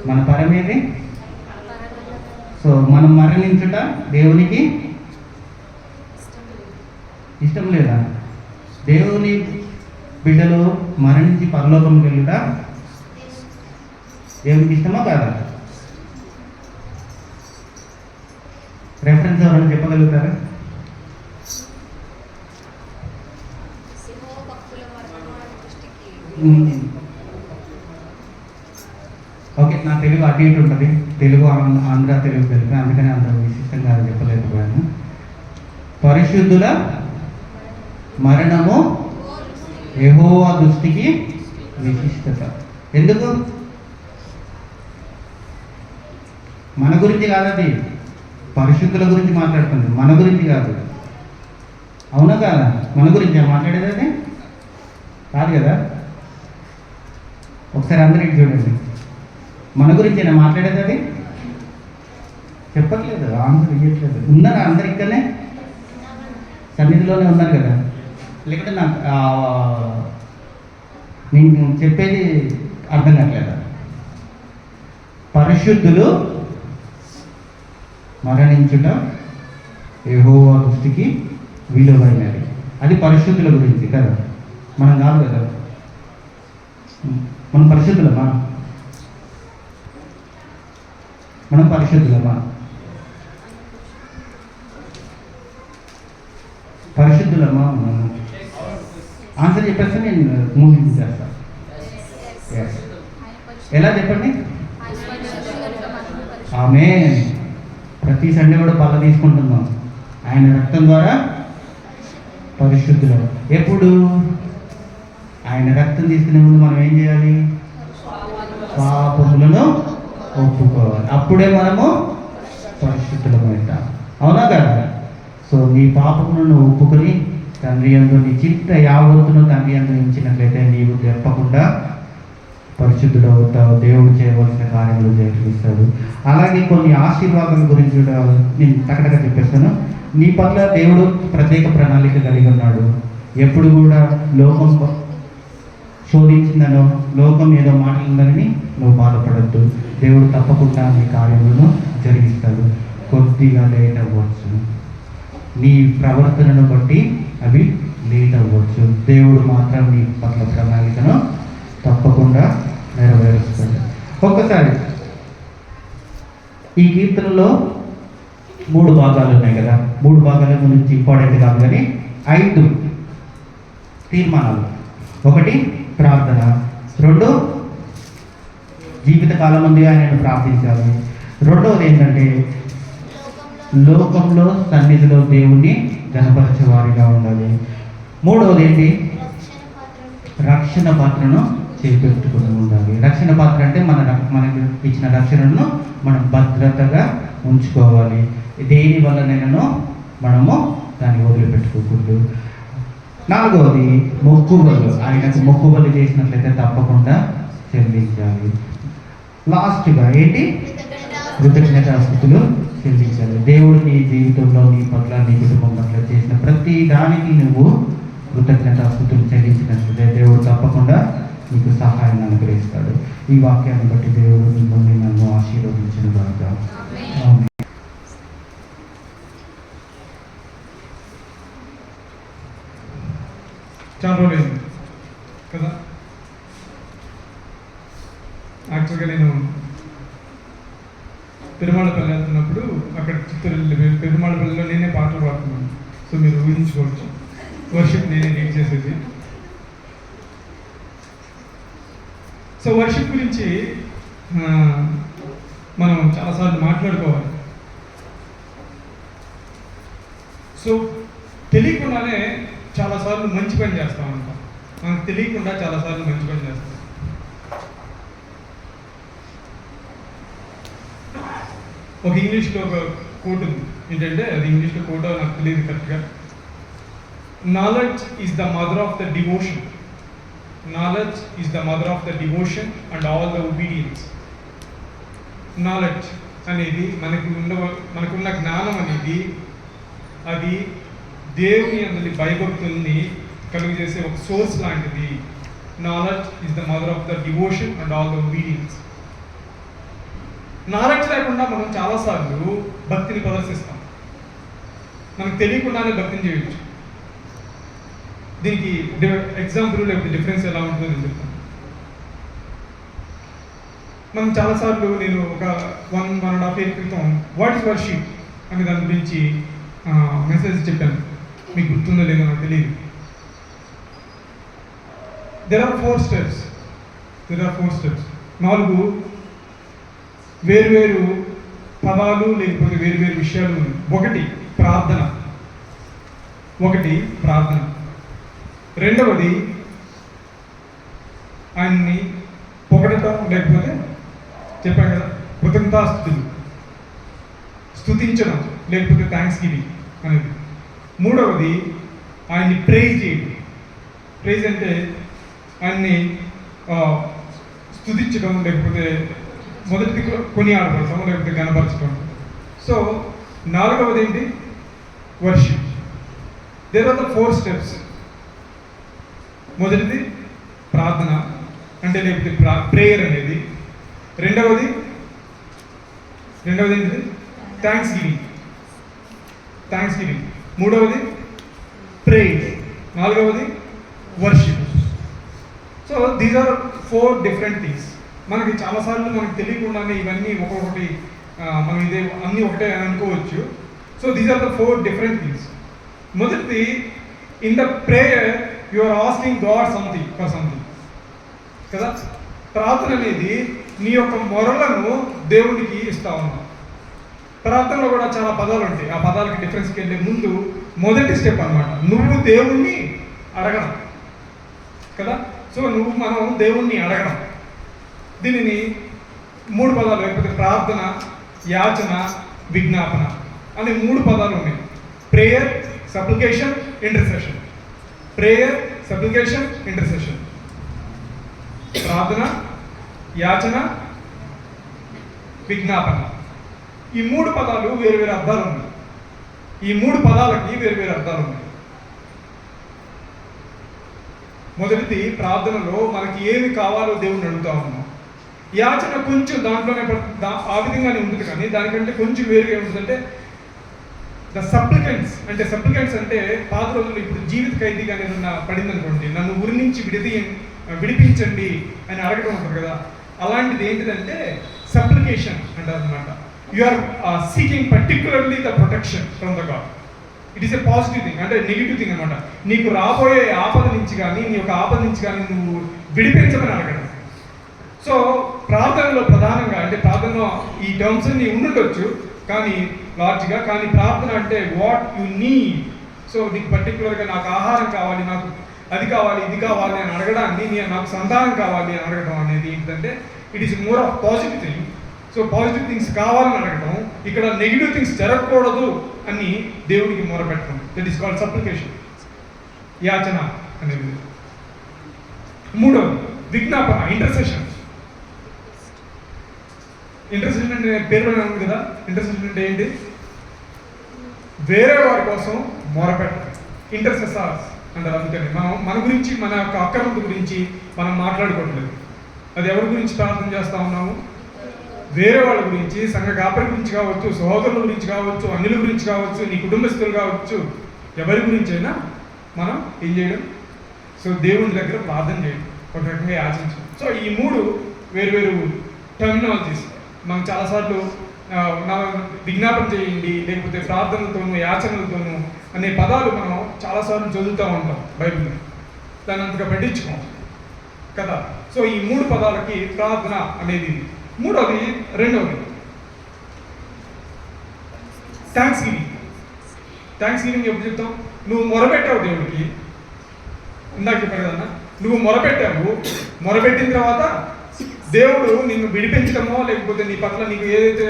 A: మన పరమేది. సో మనం మరణించుట దేవునికి ఇష్టం లేదా? దేవుని బిడ్డలు మరణించి పరలోకంకి వెళ్ళుట దేవునికి ఇష్టమా కాదా? రెఫరెన్స్ ఎవరైనా చెప్పగలుగుతారా? ఓకే, నా తెలుగు అటు ఇటు ఉంటుంది, తెలుగు ఆంధ్ర తెలుగు తెలుగు, అందుకని అంత విశిష్టంగా చెప్పలేకపోయాను. పరిశుద్ధుల మరణము యెహోవా దృష్టికి విశిష్టత. ఎందుకు? మన గురించి కాదది, పరిశుద్ధుల గురించి మాట్లాడుతుంది, మన గురించి కాదు. అవునా కాదా? మన గురించి మాట్లాడేది అది కాదు కదా. ఒకసారి అందరికి చూడండి, మన గురించి నేను మాట్లాడేది అది చెప్పట్లేదు, ఆన్సర్ ఇవ్వట్లేదు. ఉన్నారా అందరు ఇక్కడనే సన్నిధిలోనే ఉన్నారు కదా? లేకపోతే నాకు నేను చెప్పేది అర్థం కావట్లేదా? పరిశుద్ధులు మరణించుట యెహోవా దృష్టికి విలువైనది. అది పరిశుద్ధుల గురించి కదా, మనం కాదు కదా. మనం పరిశుద్ధులమా? మనం పరిశుద్ధులమా? పరిశుద్ధులమా? ఆన్సర్ చెప్పేస్తే నేను మూవింగ్ చేస్తాను. ఎలా చెప్పండి? ఆమేన్. ప్రతి సండే కూడా బల్ల తీసుకుంటున్నాం, ఆయన రక్తం ద్వారా పరిశుద్ధులు. ఎప్పుడు? ఆయన రక్తం తీసుకునే ముందు మనం ఏం చేయాలి? పాపములను ఒప్పుకోవాలి, అప్పుడే మనము పరిశుద్ధులమవుతాం. అవునా కదా? సో నీ పాపములను ఒప్పుకొని తండ్రి యందు నీ చిత్త యావత్తును తండ్రి యందు ఉంచినట్లయితే నీవు తప్పకుండా పరిశుద్ధుడు అవుతావు, దేవుడు చేయవలసిన కార్యములు జరిగిస్తాడు. అలాగే కొన్ని ఆశీర్వాదాల గురించి కూడా నేను టకటక చెప్పేస్తాను. నీ పట్ల దేవుడు ప్రత్యేక ప్రణాళిక కలిగి ఉన్నాడు. ఎప్పుడు కూడా లోకం శోధించిందనో, లోకం ఏదో మాట్లాడిందని నువ్వు బాధపడద్దు. దేవుడు తప్పకుండా నీ కార్యములను జరిగిస్తాడు. కొద్దిగా లేట్ అవ్వచ్చు, నీ ప్రవర్తనను బట్టి అవి లేట్ అవ్వచ్చు, దేవుడు మాత్రం నీ పట్ల ప్రణాళికను తప్పకుండా నెరవేరుస్తాడు. ఒక్కసారి ఈ కీర్తనలో 3 భాగాలు ఉన్నాయి కదా. 3 భాగాల గురించి ఇంపార్టెంట్ కాదు కానీ 5 తీర్మానాలు. 1 ప్రార్థన, 2 జీవితకాలం ముందుగా ఆయనను ప్రార్థించాలి, 2వది ఏంటంటే లోకంలో సన్నిధిలో దేవుణ్ణి ఘనపరచే వారిగా ఉండాలి, 3వది ఏంటి? రక్షణ పాత్రను చేపెట్టుకుని ఉండాలి. రక్షణ పాత్ర అంటే మనకి ఇచ్చిన రక్షణను మనం భద్రతగా ఉంచుకోవాలి. దేని వల్లనైనా మనము దాన్ని వదిలిపెట్టుకోకూడదు. 4వది మొక్కుబళ్ళు. ఆయనకు మొక్కుబళ్ళు చేసినట్లయితే తప్పకుండా చెల్లించాలి. లాస్ట్గా ఏంటి? కృతజ్ఞతాస్తుతులు చెల్లించాలి. దేవుడు నీ జీవితంలో, నీ పట్ల, నీ కుటుంబం పట్ల చేసిన ప్రతి దానికి నువ్వు కృతజ్ఞతాస్తుతులు చెల్లించినట్లయితే దేవుడు తప్పకుండా నీకు సహాయాన్ని అనుగ్రహిస్తాడు. ఈ వాక్యాన్ని బట్టి దేవుడు మిమ్మల్ని నన్ను ఆశీర్వదించిన గాక. ఆమేన్.
F: చాలా రోజులైంది కదా. యాక్చువల్గా నేను పెరుమాళపల్లి వెళ్తున్నప్పుడు అక్కడ చిత్తూరు పెరుమాళపల్లిలో నేనే పాటలు పాడుతున్నాను. సో మీరు ఊహించుకోవచ్చు. వర్షిప్ నేనే లీడ్ చేసేది. సో వర్షిప్ గురించి మనం చాలాసార్లు మాట్లాడుకోవాలి. సో తెలియకుండానే చాలాసార్లు మంచి పని చేస్తాం అంటాం. మనకు తెలియకుండా చాలాసార్లు మంచి పని చేస్తాం. ఒక ఇంగ్లీష్లో ఒక కోట్ ఉంది, ఏంటంటే అది ఇంగ్లీష్లో కోట్ నాకు తెలియదు కరెక్ట్గా. Knowledge is the mother of the devotion. Knowledge is the mother of the devotion and all the obedience. Knowledge అనేది మనకున్న జ్ఞానం అనేది అది దేవుని అందరి భయభక్తుల్ని కలుగు చేసే ఒక సోర్స్ లాంటిది. Knowledge is the mother of the devotion and all the obedience. Knowledge లేకుండా మనం చాలాసార్లు భక్తిని ప్రదర్శిస్తాం. మనకు తెలియకుండానే భక్తిని చేయొచ్చు. దీనికి ఎగ్జాంపుల్ లేకపోతే డిఫరెన్స్ ఎలా ఉంటుందో నేను చెప్తాను. మనం చాలాసార్లు నేను ఒక 1.5 year క్రితం వాట్ ఈస్ వర్షిప్ అనే దాని గురించి మెసేజ్ చెప్పాను. మీకు గుర్తుందో లేదో నాకు తెలియదు. There are 4 steps. 4 వేరు పదాలు లేకపోతే వేరు విషయాలు ఉన్నాయి. ఒకటి ప్రార్థన. రెండవది ఆయన్ని పొగడటం, లేకపోతే చెప్పాను కదా కృతజ్ఞతాస్తుతులు, స్తుతించడం లేకపోతే థ్యాంక్స్ గివింగ్ అనేది. మూడవది ఆయన్ని ప్రైజ్ చేయడం. ప్రైజ్ అంటే ఆయన్ని స్తుతించడం, లేకపోతే మొదటిది కొనియాడపడటం లేకపోతే కనపరచడం. సో నాలుగవది ఏంటి? Worship. There are the 4 steps. మొదటిది ప్రార్థన అంటే లేకపోతే ప్రేయర్ అనేది. రెండవది ఏంటిది? Thanksgiving. మూడవది ప్రేయర్. నాలుగవది worship. So these are 4 different things. మనకి చాలాసార్లు మనకు తెలియకుండానే ఇవన్నీ ఒక్కొక్కటి మనం ఇదే అన్నీ ఒకటే అనుకోవచ్చు. So these are the 4 different things. మొదటిది, in the prayer you are asking God something కదా. ప్రార్థన అనేది నీ యొక్క మొరలను దేవునికి ఇస్తా ఉన్నావు. ప్రార్థనలో కూడా చాలా పదాలు ఉంటాయి. ఆ పదాలకి డిఫరెన్స్కి వెళ్ళే ముందు మొదటి స్టెప్ అన్నమాట నువ్వు దేవుణ్ణి అడగడం కదా. సో మనం దేవుణ్ణి అడగడం. దీనిని 3 పదాలు, లేకపోతే ప్రార్థన, యాచన, విజ్ఞాపన అనే 3 పదాలు ఉన్నాయి. Prayer, supplication, intercession. ప్రార్థన, యాచన, విజ్ఞాపన. ఈ 3 పదాలు వేరు అర్థాలు ఉన్నాయి. ఈ 3 పదాలకి వేరు అర్థాలు ఉన్నాయి. మొదటిది, ప్రార్థనలో మనకి ఏమి కావాలో దేవుణ్ణి అడుగుతా ఉన్నాం. యాచన కొంచెం దాంట్లోనే ఆ విధంగానే ఉంటుంది, కానీ దానికంటే కొంచెం వేరుగా ఉంటుందంటే ద సప్లికెంట్స్ అంటే పాత రోజుల్లో ఇప్పుడు జీవిత ఖైదీగా ఏదన్నా పడింది అనుకోండి, నన్ను ఊరి నుంచి విడిపించండి అని అడగడం ఉంటుంది కదా. అలాంటిది ఏంటిదంటే సప్లికేషన్ అంటారు అనమాట. You are seeking particularly the protection from the God. It is a positive thing, అంటే నెగిటివ్ థింగ్ అనమాట. నీకు రాబోయే ఆపద నుంచి కానీ నీ యొక్క ఆపద నుంచి కానీ నువ్వు విడిపించమని అడగడం. సో ప్రార్థనలో ప్రధానంగా అంటే ప్రార్థనలో ఈ టర్మ్స్ అన్ని ఉండుండొచ్చు కానీ లార్జ్గా, కానీ ప్రార్థన అంటే వాట్ యు నీడ్. సో నీకు పర్టికులర్గా నాకు ఆహారం కావాలి, నాకు అది కావాలి, ఇది కావాలి అని అడగడాన్ని, నాకు సంతానం కావాలి అని అడగడం అనేది ఏంటంటే it is more of positive thing. So positive things కావాలని అడగడం, ఇక్కడ నెగిటివ్ థింగ్స్ జరగకూడదు అని దేవుడికి మొరపెట్టడం. దట్ ఈస్ కాల్డ్ సప్లికేషన్, యాచన అనేది. మూడవది విజ్ఞాపన, ఇంటర్సెషన్ అంటే పేరులోనే ఉంది కదా. ఇంటర్సెషన్ అంటే ఏంటి? వేరే వారి కోసం మొరపెట్టడం. ఇంటర్సెసర్స్ అంటారు. అందుకని మన గురించి, మన యొక్క అక్కర్ల గురించి మనం మాట్లాడుకోవట్లేదు. అది ఎవరి గురించి ప్రార్థన చేస్తూ ఉన్నాము? వేరే వాళ్ళ గురించి, సంఘ కాపరి గురించి కావచ్చు, సహోదరుల గురించి కావచ్చు, అన్యుల గురించి కావచ్చు, నీ కుటుంబస్తులు కావచ్చు, ఎవరి గురించి అయినా మనం ఏం చేయడం? సో దేవుని దగ్గర ప్రార్థన చేయడం, ఒక రకంగా యాచించడం. సో ఈ 3 వేరు టర్మినాలజీస్ మనం చాలాసార్లు విజ్ఞాపన చేయండి, లేకపోతే ప్రార్థనలతోనూ యాచనలతోనూ అనే పదాలు మనం చాలాసార్లు చదువుతూ ఉంటాం బైబిల్ని, దాన్ని అంతగా పట్టించుకోం కదా. సో ఈ 3 పదాలకి ప్రార్థన అనేది. రెండవది థ్యాంక్స్ గివింగ్. థ్యాంక్స్ గివింగ్ ఎప్పుడు చెప్తాం? నువ్వు మొరపెట్టావు దేవుడికి, ఇందాక చెప్పాను కదన్నా, నువ్వు మొరపెట్టిన తర్వాత దేవుడు నిన్ను విడిపించడమో లేకపోతే నీ పట్ల నీకు ఏదైతే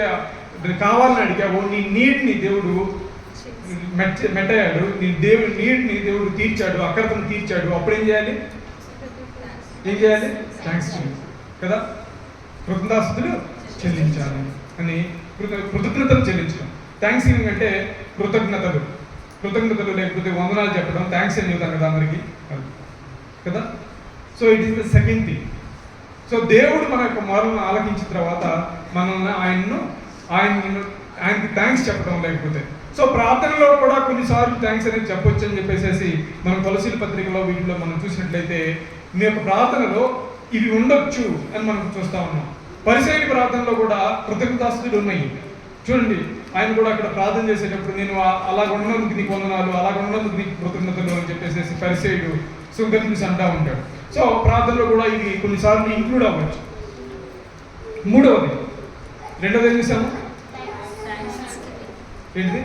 F: కావాలని అడిగావో నీ నీడ్ని దేవుడు మెట్టయ్యాడు, నీ నీడ్ని దేవుడు తీర్చాడు, అక్కడతను తీర్చాడు. అప్పుడు ఏం చేయాలి? థ్యాంక్స్ కదా. కృతజ్ఞతాస్తుతులు చెల్లించాలి అని, కృతజ్ఞతలు చెల్లించడం. థ్యాంక్స్ గివింగ్ అంటే కృతజ్ఞతలు లేకపోతే వందనాలు చెప్పడం, థ్యాంక్స్ అని చెబుతాను కదా అందరికీ కదా. So it is the second thing. So దేవుడు మన యొక్క మొరలను ఆలకించిన తర్వాత మనల్ని ఆయనకి థ్యాంక్స్ చెప్పడం. లేకపోతే సో ప్రార్థనలో కూడా కొన్నిసార్లు థ్యాంక్స్ అనేది చెప్పొచ్చు అని చెప్పేసి మనం కొలసీల పత్రికలో వీటిలో మనం చూసినట్లయితే మీ యొక్క ప్రార్థనలో ఇవి ఉండొచ్చు అని మనం చూస్తా ఉన్నాం. పరిసయ్యుని ప్రార్థనలో కూడా కృతజ్ఞతాస్తుతులు ఉన్నాయి. చూడండి, ఆయన కూడా అక్కడ ప్రార్థన చేసేటప్పుడు నేను అలాగ ఉన్నందుకు నీకు వందనాలు, అలాగ ఉన్నందుకు నీకు కృతజ్ఞతలు అని చెప్పేసి పరిసయ్యుడు సుగంధించి అంటా ఉంటాడు. సో ప్రార్థనలో కూడా ఇది కొన్నిసార్లు ఇంక్లూడ్ అవ్వచ్చు. రెండవది ఏం చేశాము? ఏంటిది?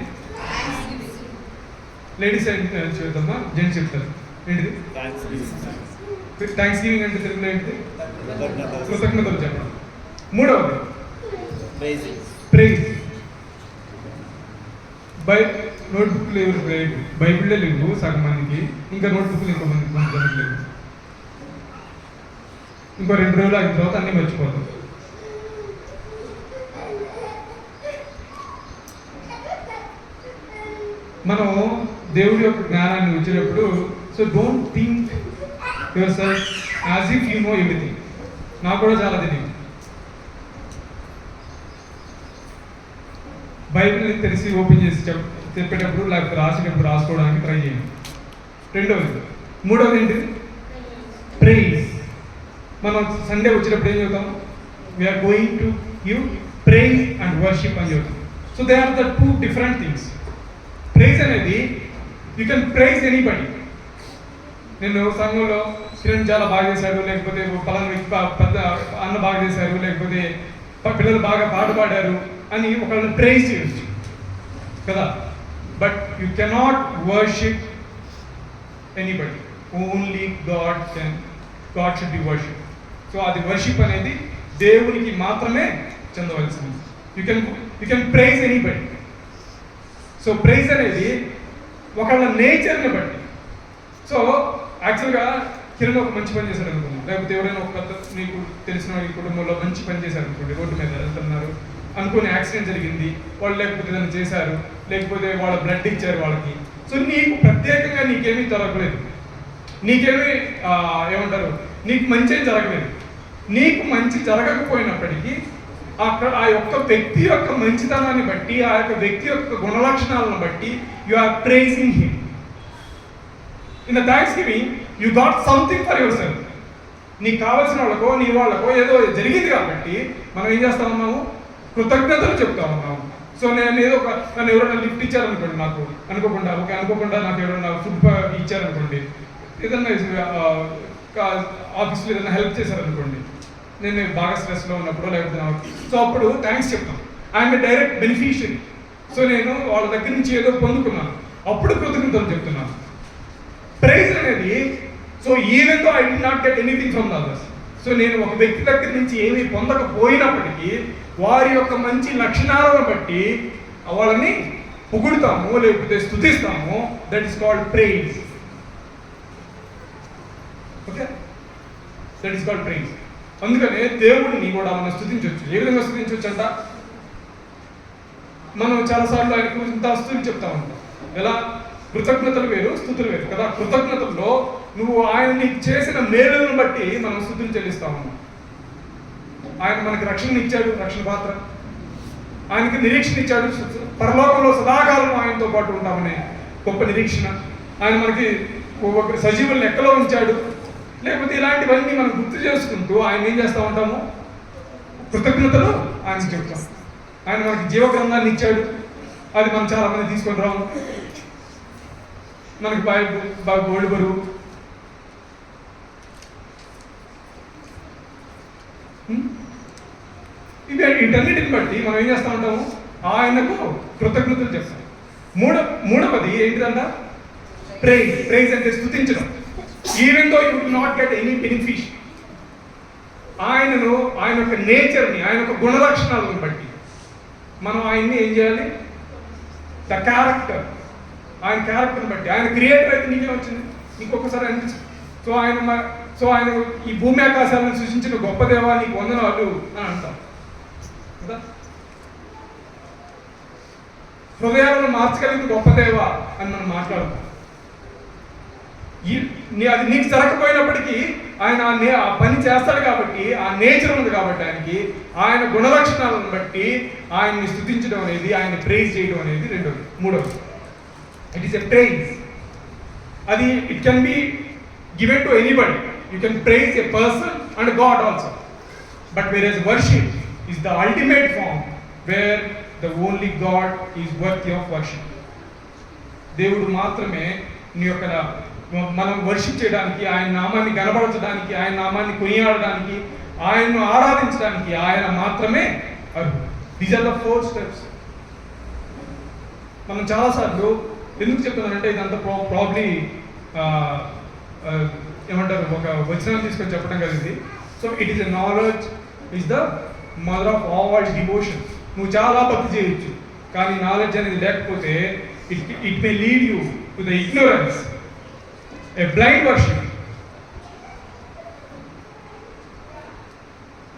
F: లేడీస్ చూద్దామా, జెంట్స్ చెప్తారు. ఏంటిది థ్యాంక్స్ గివింగ్ అంటే? తెలుగులో ఏంటిది? కృతజ్ఞతలు చెప్పడం. మూడవది ప్రైజ్. నోట్బుక్ లేవు, బైబిళ్ళే లేవు సగం మందికి, ఇంకా నోట్బుక్లు ఇంకో మందికి లేవు. ఇంకో 2 రోజులు అయిన తర్వాత అన్నీ మర్చిపోతాం. మనం దేవుడి యొక్క జ్ఞానాన్ని వచ్చినప్పుడు, so don't think your self as if you know everything. నాకు కూడా చాలా తెలియదు. బైబిల్ని తెలిసి ఓపెన్ చేసి చెప్పేటప్పుడు లేకపోతే రాసేటప్పుడు రాసుకోవడానికి ట్రై చేయండి. మూడవది ఏంటి? ప్రైజ్. మనం సండే వచ్చినప్పుడు ఏం చెబుతాం? We are going to give praise and worship అని చెబుతాం. So they are the 2 different things. Praise అనేది యూ కెన్ ప్రైజ్ ఎనీబడి. నేను సంఘంలో కిరణ్ చాలా బాగా చేశారు, లేకపోతే పలానా వ్యక్తి పెద్ద అన్న బాగా చేశారు, లేకపోతే పిల్లలు బాగా పాట పాడారు అని ఒకళ్ళని ప్రైజ్ చేయొచ్చు కదా. But you cannot worship anybody. Only God should be worship. So అది వర్షిప్ అనేది దేవునికి మాత్రమే చెందవలసింది. You can praise anybody. So praise అనేది ఒకళ్ళ నేచర్ని బట్టి. సో యాక్చువల్గా కిరణ్ ఒక మంచి పని చేశారు అనుకున్నాం, లేకపోతే ఎవరైనా ఒక నీకు తెలిసిన ఈ కుటుంబంలో మంచి పని చేశారు అనుకోండి, రోడ్డు మీద వెళ్తున్నారు అనుకుని యాక్సిడెంట్ జరిగింది, వాళ్ళు లేకపోతే ఏదైనా చేశారు, లేకపోతే వాళ్ళ బ్లడ్ ఇచ్చారు వాళ్ళకి. సో నీకు ప్రత్యేకంగా నీకేమీ జరగలేదు, నీకేమీ ఏమంటారు, నీకు మంచి ఏం జరగలేదు. నీకు మంచి జరగకపోయినప్పటికీ అక్కడ ఆ యొక్క వ్యక్తి యొక్క మంచితనాన్ని బట్టి, ఆ యొక్క వ్యక్తి యొక్క గుణలక్షణాలను బట్టి you are praising him. In the thanksgiving you got something for yourself. నీకు కావాల్సిన వాళ్ళకో నీ వాళ్ళకో ఏదో జరిగింది కాబట్టి మనం ఏం చేస్తా ఉన్నాము? కృతజ్ఞతలు చెప్తా ఉన్నాము. సో నేను ఏదో నన్ను ఎవరైనా లిఫ్ట్ ఇచ్చారనుకోండి, నాకు అనుకోకుండా నాకు ఎవరైనా ఫుడ్ ఇచ్చారనుకోండి, ఏదన్నా ఆఫీస్లో ఏదైనా హెల్ప్ చేశారనుకోండి, నేను బాగా స్ట్రెస్లో ఉన్నప్పుడు లేకపోతే సో అప్పుడు థ్యాంక్స్ చెప్తాను. I'm a direct beneficiary. So నేను వాళ్ళ దగ్గర నుంచి ఏదో పొందుకున్నాను, అప్పుడు కృతజ్ఞతలు చెప్తున్నాను. ప్రైజ్ అనేది, so even though I did not get anything from the others, so నేను ఒక వ్యక్తి దగ్గర నుంచి ఏమీ పొందకపోయినప్పటికీ వారి యొక్క మంచి లక్షణాలను బట్టి వాళ్ళని పొగుడుతాము లేకపోతే స్తుతిస్తాము. That is called praise. Okay, that is called praise. అందుకనే దేవుడిని కూడా మనం స్తుతించవచ్చు. ఏ విధంగా స్తుతించవచ్చు అంట? మనం చాలాసార్లు ఆయన గురించి స్తుతులు చెప్తా ఉంటాం. ఎలా? కృతజ్ఞతలు వేరు, స్తుతులు వేరు కదా. కృతజ్ఞతల్లో నువ్వు ఆయన నీకు చేసిన మేలులను బట్టి మనం స్తుతులు చెల్లిస్తా ఉన్నాం. ఆయన మనకి రక్షణ ఇచ్చాడు, రక్షణ పాత్ర. ఆయనకి నిరీక్షణ ఇచ్చాడు, పరలోకంలో సదాకాలం ఆయనతో పాటు ఉంటామనే గొప్ప నిరీక్షణ. ఆయన మనకి సజీవులను లెక్కలో ఉంచాడు. లేకపోతే ఇలాంటివన్నీ మనం గుర్తు చేసుకుంటూ ఆయన ఏం చేస్తూ ఉంటాము? కృతజ్ఞతలు ఆయనకి చెప్తాం. ఆయన మనకి జీవ గ్రంథాన్ని ఇచ్చాడు, అది మనం చాలా మంది తీసుకొని రాము. మనకి బాగా గోల్డ్ బరువు. వీటన్నిటిని బట్టి మనం ఏం చేస్తూ ఉంటాము, ఆయనకు కృతజ్ఞతలు చేస్తాం. మూడవది ఏంటిదంట, ప్రైజ్ అంటే స్తుతించడం. Even though you will not get any benefit, ఆయన యొక్క నేచర్ని, ఆయన యొక్క గుణలక్షణాలను బట్టి మనం ఆయన్ని ఏం చేయాలి, ద క్యారెక్టర్, ఆయన క్యారెక్టర్ని బట్టి. ఆయన క్రియేటర్ అయితే నీకే వచ్చింది, ఇంకొకసారి అనిపించింది. సో ఆయన ఈ భూమి ఆకాశాలను సృష్టించిన గొప్ప దేవా నీకు వందనాలు అని అంటాం కదా. హృదయాలను మార్చగలిగిన గొప్ప దేవా అని మనం మాట్లాడుతాం. అది నీకు జరగకపోయినప్పటికీ ఆయన ఆ పని చేస్తాడు కాబట్టి, ఆ నేచర్ ఉంది కాబట్టి ఆయనకి, ఆయన గుణలక్షణాలను బట్టి ఆయన్ని స్తుతించడం అనేది, ఆయన ప్రైజ్ చేయడం అనేది మూడవది. It is a praise. అది it can be given to anybody. You can praise a person and God also. But whereas worship is the ultimate form where the only God is worthy of worship. దేవుడు మాత్రమే నీ యొక్క మనం worship చేయడానికి, ఆయన నామాన్ని కనబరచడానికి, ఆయన నామాన్ని కొనియాడడానికి, ఆయన్ను ఆరాధించడానికి ఆయన మాత్రమే అర్హుడు. These are the 4 steps. మనం చాలాసార్లు ఎందుకు చెప్తున్నానంటే ఇదంతా ప్రాబ్లీ ఏమంటారు, ఒక వచనం తీసుకొని చెప్పడం కలిగింది. So it is a knowledge is the mother of all devotion. నువ్వు చాలా భక్తి చేయొచ్చు, కానీ నాలెడ్జ్ అనేది లేకపోతే it may lead you to the ignorance, a blind worship.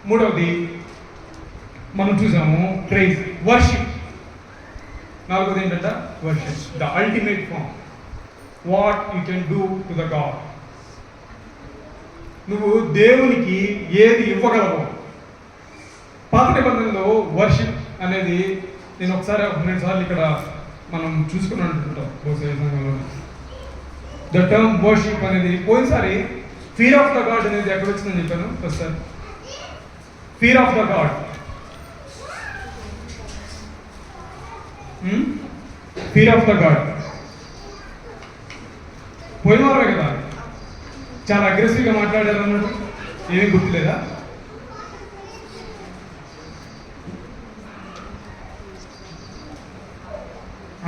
F: మూడవది మనం చూసాము ప్రైజ్, వర్షిప్. నాలుగోది ఏంటంటే worship, the ultimate form, what you can do to the God. నువ్వు దేవునికి ఏది ఇవ్వగలవు. పాత నిబంధనలో వర్షిప్ అనేది నేను ఒకసారి 2 సార్లు ఇక్కడ మనం చూసుకుని అంటుంటాం బహుశా సంఘంలో. ద టర్మ్ వర్షిప్ అనేది పోయినసారి ఫియర్ ఆఫ్ ద గాడ్ అనేది ఎక్కడ వచ్చిందని చెప్పాను ఒకసారి. Fear of the God, fear of the God పోయిన వారే కదా, చాలా అగ్రెసివ్గా మాట్లాడారు అన్నట్టు. ఏమీ గుర్తులేదా?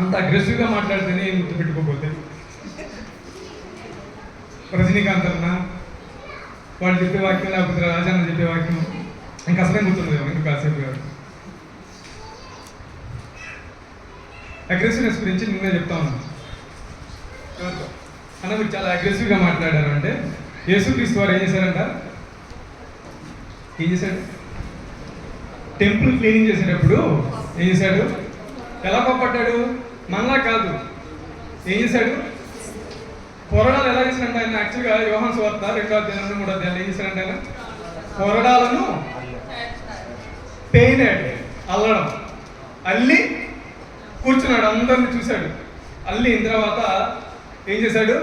F: అంత అగ్రెసివ్గా మాట్లాడితేనే ఏం గుర్తుపెట్టుకోకపోతే, రజనీకాంత్ అన్న వాళ్ళు చెప్పే వాక్యం, లేకపోతే రాజాన్న చెప్పే వాక్యం ఇంకా అసలేం గుర్తుంది ఇంకా కాసేపు గారు. అగ్రెసివ్నెస్ గురించి నిన్నే చెప్తా ఉన్నాను. అన్న మీరు చాలా అగ్రెసివ్గా మాట్లాడారు అంటే, యేసుక్రీస్తు వారు ఏం చేశారంట? ఏం చేశాడు? టెంపుల్ క్లీనింగ్ చేసేటప్పుడు ఏం చేశాడు? ఎలా కోప్పడ్డాడు? మనలా కాదు. ఏం చేశాడు? కొరడాలు ఎలా చేశాడంటే ఆయన, యాక్చువల్గా యోహాను సువార్త 2వ అధ్యాయం 3వ అధ్యాయం ఏం చేశాడంటే ఆయన కొరడాలను పెయినాడు, అల్లడం, అల్లి కూర్చున్నాడు, అందరిని చూశాడు. అల్లిన తర్వాత ఏం చేశాడు?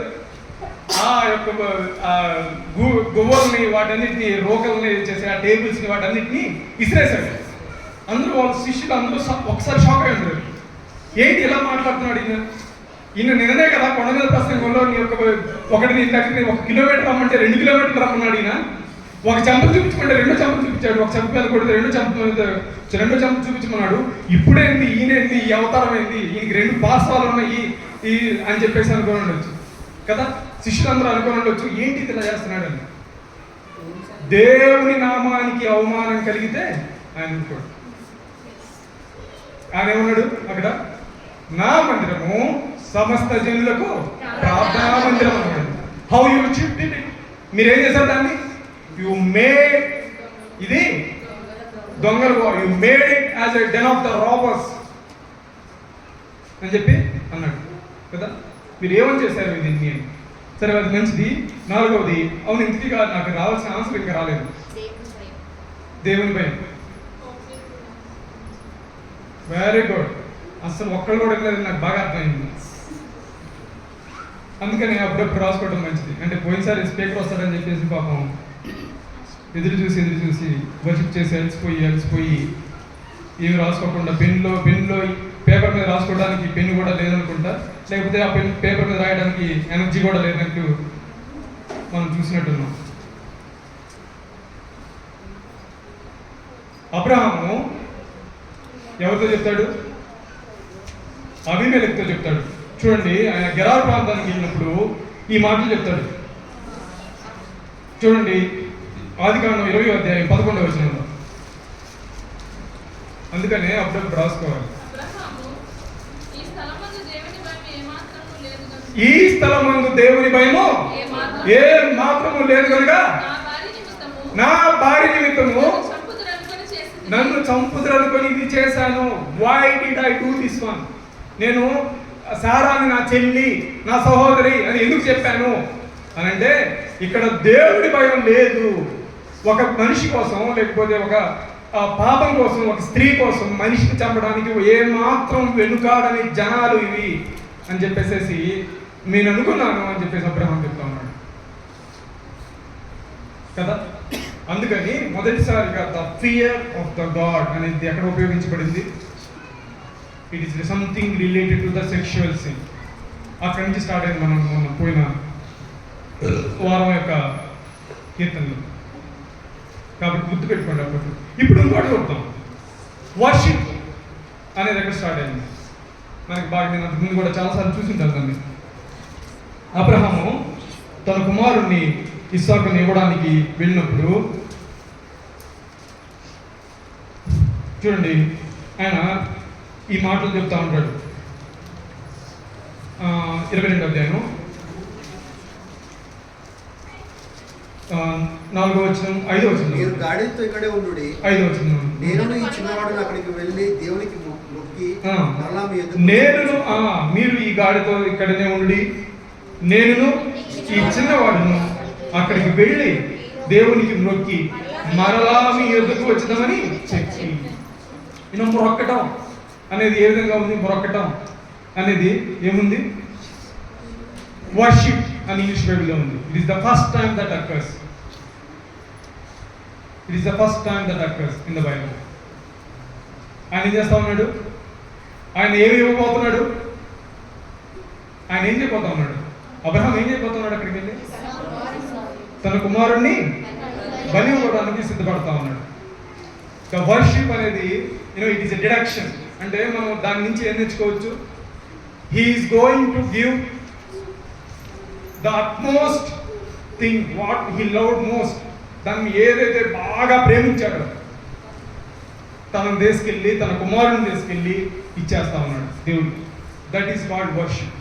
F: ఆ యొక్క గువ్వల్ని, వాటన్నిటిని, రోకల్ని చేసి ఆ టేబుల్స్ని, వాటన్నిటిని ఇసిరేశాడు. అందరూ వాళ్ళ శిష్యులు అందరూ ఒకసారి షాక్ అయి ఉంటారు. ఏంటి ఇలా మాట్లాడుతున్నాడు ఈయన నిన్ననే కదా కొండ మీద ప్రసంగంలో నీ యొక్క ఒకటి నీ దగ్గర 1 కిలోమీటర్ రమ్మంటే 2 కిలోమీటర్లు రమ్మన్నాడు. ఈయన ఒక చెంప చూపించుకుంటే 2 చెంపలు చూపించాడు, ఒక చెంప మీద కొడితే 2 చెంపలు చూపించమన్నాడు. ఇప్పుడేంటి, ఈయనేంటి, ఈ అవతారం ఏంటి, ఈయనకి 2 పార్శ్వాలు ఉన్నాయి అని చెప్పేసి అనుకోని ఉండొచ్చు కదా, శిష్యులందరూ అనుకోని ఉండొచ్చు. ఏంటి ఇలా చేస్తున్నాడు అని. దేవుని నామానికి అవమానం కలిగితే ఆయన అనుకోడు. ఆయన ఏమన్నాడు అక్కడ? నా మందిరము సమస్త జనులకు ప్రార్థనా మందిరం అన్నాడు. How you shift it? మీరేం చేశారు దాన్ని? యు మేడ్ ఇది దొంగలు, you made it as a den of the robbers అని చెప్పి అన్నాడు కదా. మీరు ఏమని చేశారు దీన్ని? సరే, అది మంచిది. నాలుగవది, అవును ఇంటికి కాదు, నాకు రావాల్సిన ఆన్సర్ ఇంకా రాలేదు. దేవుని భయం. Very good. అసలు ఒక్కళ్ళు కూడా లేదు, నాకు బాగా అర్థమైంది. అందుకని అప్పుడప్పుడు రాసుకోవడం మంచిది. అంటే పోయినసారి స్పీకర్ వస్తాడని చెప్పేసి పాపం ఎదురు చూసి వర్షిప్ చేసి అలసిపోయి ఏమి రాసుకోకుండా పెన్నులో పేపర్ మీద రాసుకోవడానికి పెన్ను కూడా లేదనుకుంటా, లేకపోతే ఆ పేపర్ మీద రాయడానికి ఎనర్జీ కూడా లేనట్టు మనం చూసినట్టున్నాం. అబ్రహాము ఎవరితో చెప్తాడు? అబీమెలెకుతో చెప్తాడు. చూడండి, ఆయన గెరారు ప్రాంతానికి వెళ్ళినప్పుడు ఈ మాటలు చెప్తాడు. చూడండి, ఆదికాండం 20వ అధ్యాయం 11వ వచనంలో. అందుకనే అప్పుడప్పుడు రాసుకోవాలి.
D: అబ్రహాము ఈ స్థలమందు దేవుని భయం ఏమాత్రము లేదు గనుక
F: ఈ స్థలమందు దేవుని భయము ఏ మాత్రము లేదు కనుక
D: నా భార్య నిమిత్తము
F: నా భార్య నిమిత్తము
D: చంపుదురనుకొని చేసింది.
F: నన్ను చంపుదరనుకొని ఇది చేశాను. Why did I do this one? నేను సారాని నా చెల్లి, నా సహోదరి అని ఎందుకు చెప్పాను అని అంటే, ఇక్కడ దేవుడి భయం లేదు. ఒక మనిషి కోసం, లేకపోతే ఒక పాపం కోసం, ఒక స్త్రీ కోసం మనిషిని చంపడానికి ఏమాత్రం వెనుకాడని జనాలు ఇవి అని చెప్పేసి నేను అనుకున్నాను అని చెప్పేసి అబ్రహాం చెప్తా ఉన్నాడు కదా. అందుకని మొదటిసారిగా the fear of the God అనేది ఎక్కడ ఉపయోగించబడింది? It is something related to the sexual sin. అక్కడి నుంచి స్టార్ట్ అయింది మనం పోయిన వారం యొక్క కీర్తనలు. కాబట్టి గుర్తుపెట్టుకోండి అప్పట్లో. ఇప్పుడు ఇంకోటి చెప్తాం, వర్షిప్ అనేది ఎక్కడ స్టార్ట్ అయింది మనకి బాగా. నేను అంతకుముందు కూడా చాలాసార్లు చూసింటాను దాన్ని. అబ్రహాము తన కుమారుణ్ణి ఇస్సాకుని ఇవ్వడానికి వెళ్ళినప్పుడు చూడండి, ఆయన ఈ మాటలు చెప్తా ఉంటాడు. 22వ అధ్యాయం 4వ వచనం 5వ వచనం.
E: మీరు గాడితో ఇక్కడే ఉండు,
F: 5వ వచనం.
E: నేను ఈ చిన్నవాడు అక్కడికి వెళ్ళి దేవునికి మొక్కి మరలా మీ ఎదుట
F: మీరు ఈ గాడితో ఇక్కడనే ఉండి, నేనును ఈ చిన్నవాడును అక్కడికి వెళ్ళి దేవునికి మొక్కి మరలా మీ ఎదుకు వచ్చినామని చెప్పి. మొరక్కటం అనేది ఏ విధంగా ఉంది? మొరక్కటం అనేది ఏముంది? వర్షిప్ అని ఇంగ్లీష్ బైబిల్లో ఉంది. It is the first time that occurs. It is the first time that occurs in the Bible. ఆయన ఏం చేస్తా ఉన్నాడు? ఆయన ఏమి ఇవ్వబోతున్నాడు? ఆయన ఏం చేయబోతా ఉన్నాడు? అబ్రహాం ఏం చేయబోతున్నాడు? అక్కడికి వెళ్ళి తన కుమారుణ్ణి బలి ఇవ్వడానికి సిద్ధపడతా ఉన్నాడు. వర్షిప్ అనేది ఇట్ ఈస్ ఎ డిడక్షన్. అంటే మనం దాని నుంచి ఏం నేర్చుకోవచ్చు? He is going to give the utmost thing what he loved most. దాన్ని ఏదైతే బాగా ప్రేమించాడో తనను తీసుకెళ్ళి, తన కుమారుని తీసుకెళ్ళి ఇచ్చేస్తా ఉన్నాడు దేవుడు. That is called worship.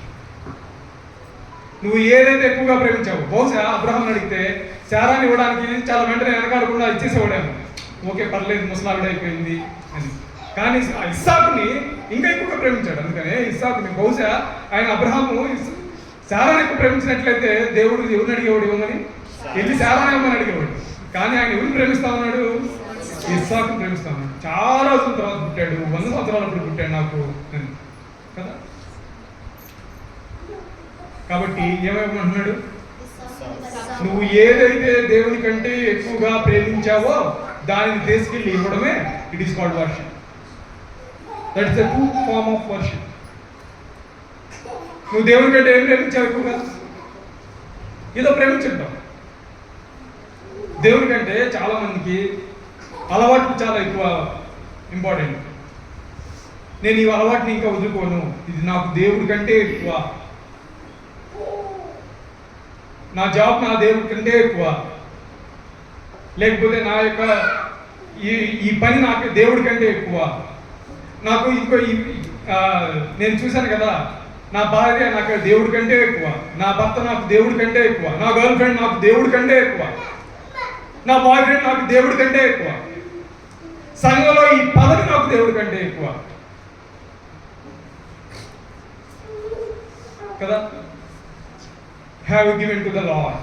F: నువ్వు ఏదైతే ఎక్కువగా ప్రేమించావు, బహుశా అబ్రహాం అడిగితే శారాన్ని ఇవ్వడానికి చాలా వెంటనే వెనకాడకుండా ఇచ్చేసేవాడేమో, ఓకే పర్లేదు ముసలావిడ అయిపోయింది అని. కానీ ఇస్సాకుని ఇంకా ఎక్కువగా ప్రేమించాడు. అందుకనే ఇస్సాకుని బహుశా ఆయన అబ్రహాము శారాన్ని ఎక్కువ ప్రేమించినట్లయితే దేవుడు ఎవరిని అడిగేవాడు ఇవ్వమని? వెళ్ళి శారాన్ని ఇవ్వమని అడిగేవాడు. కానీ ఆయన ఎవరిని ప్రేమిస్తా ఉన్నాడు? ఇస్సాకుని ప్రేమిస్తా ఉన్నాడు. చాలా రోజుల తర్వాత పుట్టాడు, 100 సంవత్సరాలప్పుడు పుట్టాడు నాకు అని కదా. కాబట్టి ఏమైపోమంటున్నాడు? నువ్వు ఏదైతే దేవుని కంటే ఎక్కువగా ప్రేమించావో దానిని తీసుకెళ్ళి ఇవ్వడమే it is called worship. That is the true form of worship. నువ్వు దేవుని కంటే ఏం ప్రేమించావు? ఎక్కువగా ఏదో ప్రేమించుంటావు. దేవుని కంటే చాలా మందికి అలవాట్లు చాలా ఎక్కువ ఇంపార్టెంట్. నేను ఈ అలవాటుని ఇంకా వదులుకోను, ఇది నాకు దేవుడి కంటే ఎక్కువ, నా జాబ్ నా దేవుడి కంటే ఎక్కువ, లేకపోతే నా యొక్క ఈ పని నాకు దేవుడి కంటే ఎక్కువ, నాకు ఇంకో నేను చూశాను కదా, నా భార్య నాకు దేవుడి కంటే ఎక్కువ, నా భర్త నాకు దేవుడి కంటే ఎక్కువ, నా గర్ల్ ఫ్రెండ్ నాకు దేవుడి కంటే ఎక్కువ, నా బాయ్ ఫ్రెండ్ నాకు దేవుడి కంటే ఎక్కువ, సంఘంలో ఈ పదవి నాకు దేవుడి కంటే ఎక్కువ కదా. Have given to the lord.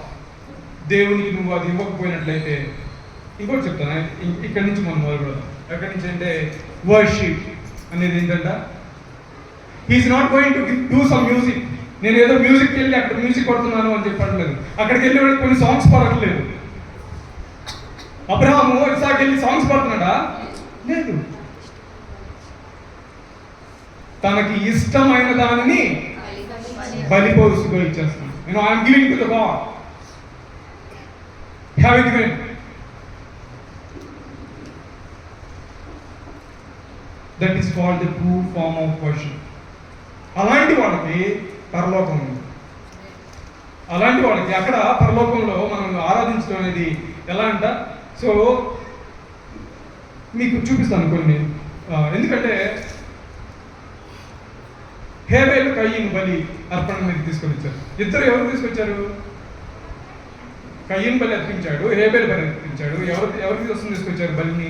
F: దేవునికి నువ్వు అది ఇవ్వకపోయినట్లయితే, ఇంకోటి చెప్తాను, ఇక్కడి నుంచి మనం మొదలు పెడదాం. ఎక్కడి నుంచి అంటే వర్షిప్ అనేది ఏంటంట, he is not going to do some music. నేను ఏదో మ్యూజిక్కి వెళ్ళి అక్కడ మ్యూజిక్ కొడుతున్నాను అని చెప్పట్లేదు. అక్కడికి వెళ్ళి కొన్ని సాంగ్స్ పాడట్లేదు. అబ్రహాము ఇస్సాకు వెళ్ళి సాంగ్స్ పాడుతున్నాడా? లేదు. తనకి ఇష్టమైన దానిని బలిపరుస్తుగా ఇచ్చేస్తాను. I'm giving to the God. Have it given. That is called the true form of worship. అలాంటి వాళ్ళకి పరలోకం ఉంది. అలాంటి వాళ్ళకి అక్కడ పరలోకంలో మనం ఆరాధించడం అనేది ఎలా అంట, సో మీకు చూపిస్తాను కొన్ని. ఎందుకంటే హేబేలు కయ్యను బలి అర్పణ మీద తీసుకొని వచ్చారు. ఇద్దరు ఎవరు తీసుకొచ్చారు? కయ్యను బలి అర్పించాడు, హేబేలు బలి అర్పించాడు. ఎవరికి కోసం తీసుకొచ్చారు బలిని?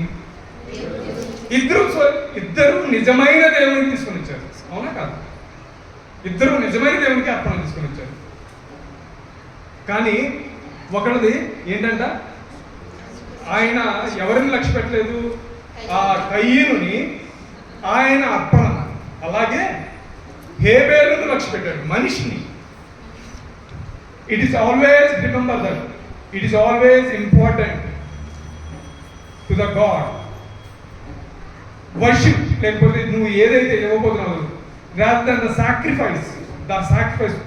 F: ఇద్దరు నిజమైన దేవునికి తీసుకొని వచ్చారు. అవునా కాదు? ఇద్దరు నిజమైన దేవునికి అర్పణ తీసుకొని వచ్చారు. కానీ ఒకరిది ఏంటంట, ఆయన ఎవరిని లక్ష్య పెట్టలేదు, ఆ కయ్యనుని ఆయన అర్పణ. అలాగే హేబేలును లక్ష్య పెట్టాడు, మనిషిని. It is always, remember that, it is always important to the God worship. లేకపోతే నువ్వు ఏదైతే ఇవ్వబోతున్నావు, rather than the sacrifice,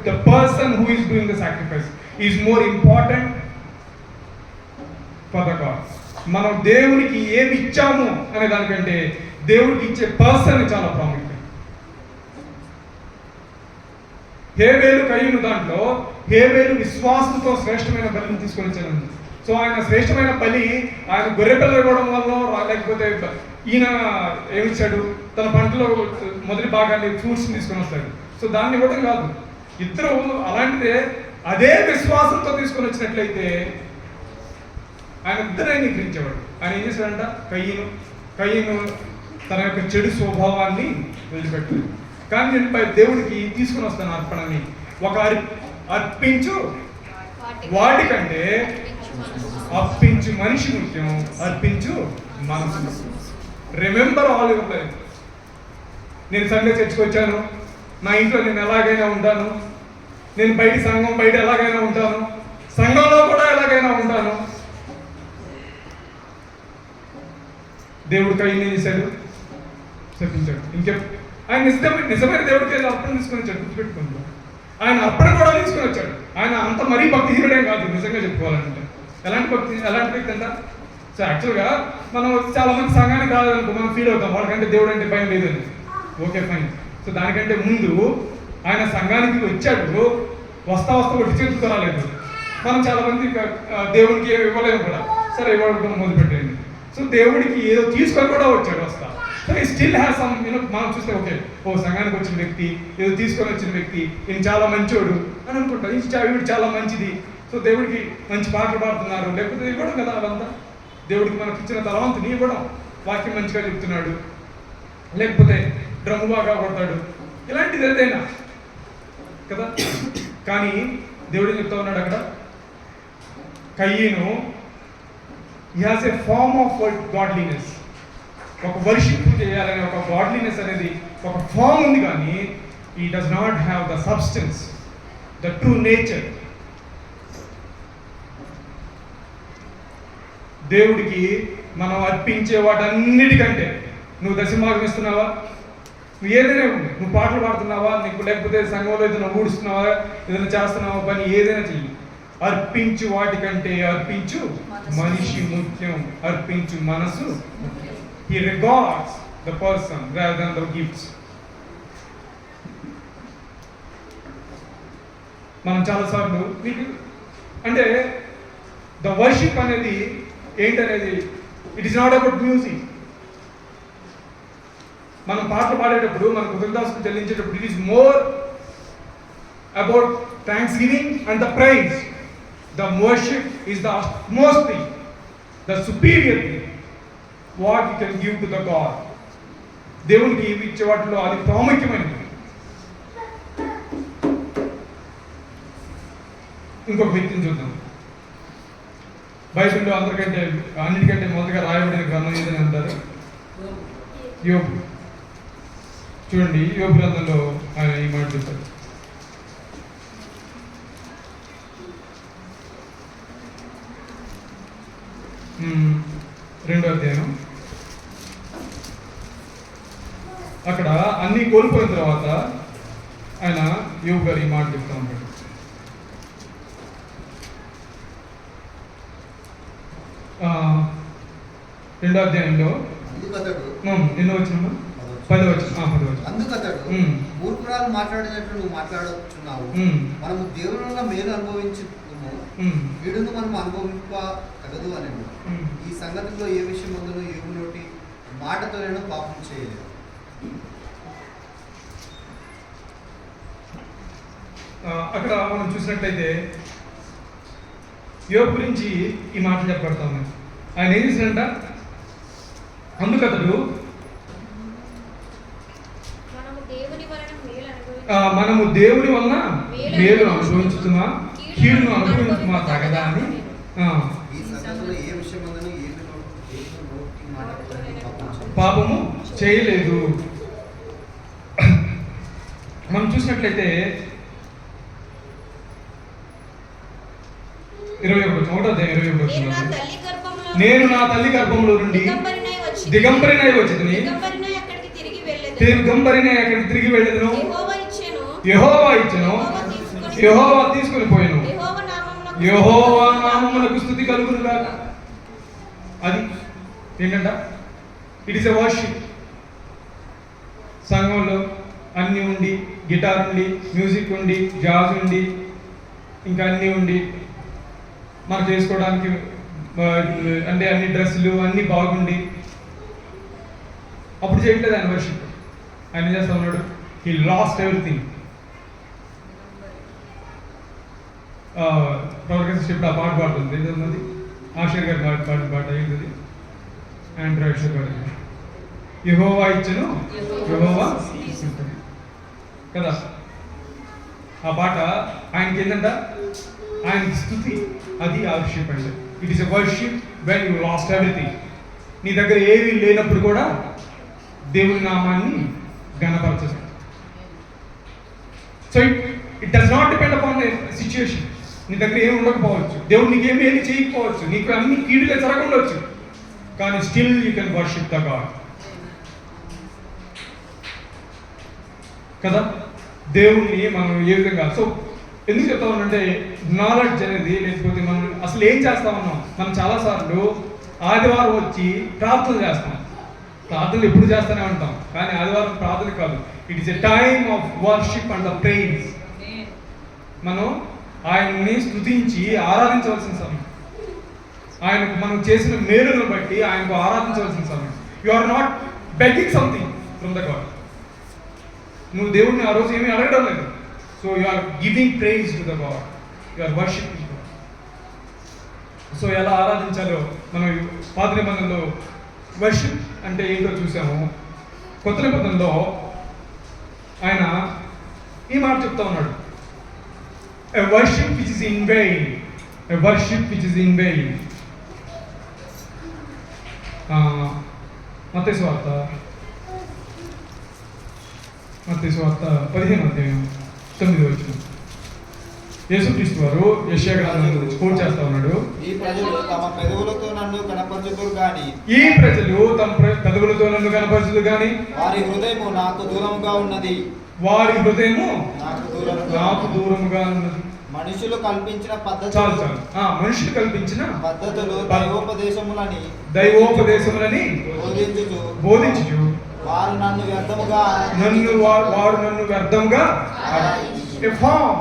F: the person who is doing the sacrifice is more important for the God. మనం దేవునికి ఏమి ఇచ్చాము అనే దానికంటే దేవుడికి ఇచ్చే పర్సన్ చాలా ప్రాముఖ్యం. హేబేలు కయ్యను దాంట్లో హేబేలు విశ్వాసంతో శ్రేష్టమైన బలిని తీసుకొని వచ్చాను. సో ఆయన శ్రేష్టమైన బలి ఆయన గొర్రెపిల్ల ఇవ్వడం వల్ల, లేకపోతే ఈయన ఏమిచ్చాడు, తన పంటలో మొదటి భాగాన్ని ఫ్రూట్స్ని తీసుకొని వస్తాడు. సో దాన్ని ఇవ్వడం కాదు, ఇద్దరు అలాంటిదే అదే విశ్వాసంతో తీసుకొని వచ్చినట్లయితే ఆయన ఇద్దరు అంగీకరించేవాడు. ఆయన ఏం చేశాడంట, కయ్యను తన యొక్క చెడు స్వభావాన్ని వదిలిపెట్టలేదు. కానీ నేను దేవుడికి తీసుకుని వస్తాను అర్పణని. ఒక అర్పించు వాటికంటే అర్పించు మనిషి ముఖ్యం, అర్పించు మనసు. Remember all your life. నేను సండే చర్చికి వచ్చాను, నా ఇంట్లో నేను ఎలాగైనా ఉంటాను, నేను బయట ఎలాగైనా ఉంటాను, సంఘంలో కూడా ఎలాగైనా ఉంటాను. దేవుడు కయ్యను ఏం చేశాడు, చెప్పించాడు. ఆయన నిజమైన దేవుడికి అర్పణ తీసుకొని వచ్చాడు. గుర్తుపెట్టుకుంటాం, ఆయన అర్పణ కూడా తీసుకొని వచ్చాడు. ఆయన అంత మరీ భక్తిహీనుడేం కాదు, నిజంగా చెప్పుకోవాలంటే. ఎలాంటి వ్యక్తి అంట. సో యాక్చువల్గా మనం చాలా మంది సంఘానికి రాలేదనుకో మనం ఫీల్ అవుతాం, వాళ్ళకంటే దేవుడు అంటే భయం లేదని. Okay fine. సో దానికంటే ముందు ఆయన సంఘానికి వచ్చాడు, వస్తా ఒట్టి చేతులతో రాలేదు. మనం చాలా మంది దేవుడికి ఏమి ఇవ్వలేము కూడా, సరే ఇవ్వడం మొదలుపెట్టండి. సో దేవుడికి ఏదో తీసుకొని కూడా వచ్చాడు వస్తా. సో ఈ స్టిల్ హ్యాస్ సమ్ మనం చూస్తే ఓకే, సంఘానికి వచ్చిన వ్యక్తి, ఏదో తీసుకొని వచ్చిన వ్యక్తి, ఈయన చాలా మంచోడు అని అనుకుంటాం. వీడు చాలా మంచిది, సో దేవుడికి మంచి పాటలు పాడుతున్నారు, లేకపోతే ఇవ్వడం కదా. అదంతా దేవుడికి మనకి ఇచ్చిన తలవంతుని ఇవ్వడం, వాక్యం మంచిగా చెప్తున్నాడు, లేకపోతే డ్రమ్ము బాగా కొడతాడు, ఇలాంటిది ఏదైనా కదా. కానీ దేవుడు చెప్తా ఉన్నాడు అక్కడ, కయ్యను he has a form of godliness. ఒక వర్షిప్ చేయాలనే ఒక గాడ్లీనెస్ అనేది ఒక ఫామ్ ఉంది, కానీ ఈ does not have the substance, the true nature. దేవుడికి మనం అర్పించే వాటన్నిటికంటే, నువ్వు దశమాగం ఇస్తున్నావా, నువ్వు ఏదైనా ఉంది, నువ్వు పాటలు పాడుతున్నావా, నీకు లేకపోతే సంఘంలో ఏదైనా ఊడుస్తున్నావా, ఏదైనా చేస్తున్నావా, పని ఏదైనా చెయ్యి. అర్పించు వాటికంటే అర్పించు మనిషి ముఖ్యం, అర్పించు మనసు. He regards the person rather than the gifts. మనం చాలాసార్లు మీకు అంటే ద వర్షిప్ అనేది ఏంటనేది, it is not about music. మనం పాటలు పాడేటప్పుడు, మన కృతజ్ఞతాస్తుతులు చెల్లించేటప్పుడు, it is more about thanksgiving and the praise. The worship is the most thing, the superior thing what you can give to the God. దేవునికి ఇచ్చే వాటిలో అది ప్రాముఖ్యమైనది. ఇంకొక వ్యక్తిని చూద్దాం. బైబిల్లో అన్నిటికంటే మొదటిగా రాయబడిన గ్రంథం ఏదని అంటారు? యోబు. చూడండి, యోబు గ్రంథంలో ఆయన ఈ మాట చెప్తారు. రెండో అధ్యాయం. అక్కడ అన్ని అన్నీ కోల్పోయిన తర్వాత ఆయన యోబు గారు ఈ మాట చెప్తా ఉంటాడు. రెండో అధ్యాయంలో
E: అందుకతడు
F: ఎన్నో వచ్చిన 10వ వచనం.
E: అందుకతడు మూర్ఖురాలు మాట్లాడినట్లు నువ్వు మాట్లాడుచున్నావు. మనము దేవుని మేలు అనుభవించుము, వీడును మనం అనుభవింప తగదు అని. ఈ సంగతిలో ఏ విషయం ఉందో యోబు నోటి మాటతో నేను పాపం చేయలేదు.
F: అక్కడ మనం చూసినట్లయితే యోబు గురించి ఈ మాట చెప్పబడతా ఉన్నాయి. ఆయన ఏం చేసినంట, అందుకతడు మనము దేవుని వలన మేలు అనుభవించుతున్నా కీడును అనుభవించుమా తగదా అని.
E: ఈ సంగతిలో ఏ విషయం ఉందో నోటి మాటతో నేను
F: పాపము చేయలేదు. మనం చూసినట్లయితే 21 నేను నా తల్లి గర్భంలో నుండి దిగంబరినై వచ్చితిని, దిగంబరినై అక్కడికి తిరిగి వెళ్ళదును, యెహోవా ఇచ్చెను, యెహోవా తీసుకొని పోయెను, యెహోవా నామమునకు స్తుతి కలుగును గాక. అది ఏంటంట, ఇట్ ఈస్ ఎ వర్షిప్. సంఘంలో అన్నీ ఉండి, గిటార్ ఉండి, మ్యూజిక్ ఉండి, జాజ్ ఉండి, ఇంకా అన్నీ ఉండి, మనకు చేసుకోవడానికి అంటే అన్ని డ్రెస్సులు అన్నీ బాగుండి, అప్పుడు చేయట్లేదు ఆయన వర్షిప్. ఆయన ఏం చేస్తా ఉన్నాడు, హీ లాస్ట్ ఎవ్రీథింగ్. ఇప్పుడు ఆ పాట పాడుతుంది ఏదన్నది, ఆషర్ గారు పాడిన పాట ఏంటది, ఆండ్రాయిడ్ పాట, యెహోవా ఇచ్చెను యెహోవా తీసుకుంటాడు కదా. ఆ పాట ఆయనకి ఏంటంట, ఆయనకి స్తుతి, అది వర్షిప్ అండి. It is a worship when you lost everything. నీ దగ్గర ఏమీ లేనప్పుడు కూడా దేవుని నామాన్ని ఘనపరచడం. So it does not depend upon the situation. నీ దగ్గర ఏమి ఉండకపోవచ్చు, దేవుడు నీకేమి ఏమి చేయకపోవచ్చు, నీకు అన్ని కీడులే జరగఉండవచ్చు, కానీ still you can worship the God కదా. దేవుణ్ణి మనం ఏ విధంగా, సో ఎందుకు చెప్తా ఉన్నానంటే, నాలెడ్జ్ అనేది, లేకపోతే మనం అసలు ఏం చేస్తా ఉన్నాం. మనం చాలాసార్లు ఆదివారం వచ్చి ప్రార్థన చేస్తాం, ప్రార్థనలు ఎప్పుడు చేస్తూనే ఉంటాం, కానీ ఆదివారం ప్రార్థన కాదు. It is a time of worship and praise. మనం ఆయన్ని స్తుతించి ఆరాధించవలసిన సమయం, ఆయనకు మనం చేసిన మేలును బట్టి ఆయనకు ఆరాధించవలసిన సమయం. You are not begging something from the God. నువ్వు దేవుడిని ఆ రోజు ఏమీ అడగడం లేదు. So you are giving praise to the God, you are worshipping God. సో ఎలా ఆరాధించాలో మనం పాత నిబంధనలో వర్షిప్ అంటే ఏంటో చూసాము. కొత్త నిబంధనలో ఆయన ఈ మాట చెప్తా ఉన్నాడు, a worship which is in vain, a worship which is in vain. Mattayi సువార్త 15వ అధ్యాయం 9వ వచనం. యేసుక్రీస్తు వారు యెషయా గ్రంథం నుంచి కోట్ చేస్తా ఉన్నాడు.
E: ఈ ప్రజలు తమ పెదవులతో నన్ను కనపరచుదురు గాని,
F: ఈ ప్రజలు తమ పెదవులతో నన్ను కనపరచుదురు గాని,
E: వారి హృదయము నాకు దూరముగా ఉన్నది,
F: వారి హృదయము
E: నాకు
F: దూరముగా ఉన్నది.
E: మనుషులు కల్పించిన పద్ధతులు,
F: చాలు మనుషులు కల్పించిన
E: పద్ధతులు
F: దైవోపదేశములని బోధించుచు
E: వారు నన్ను వ్యర్థముగా
F: a form,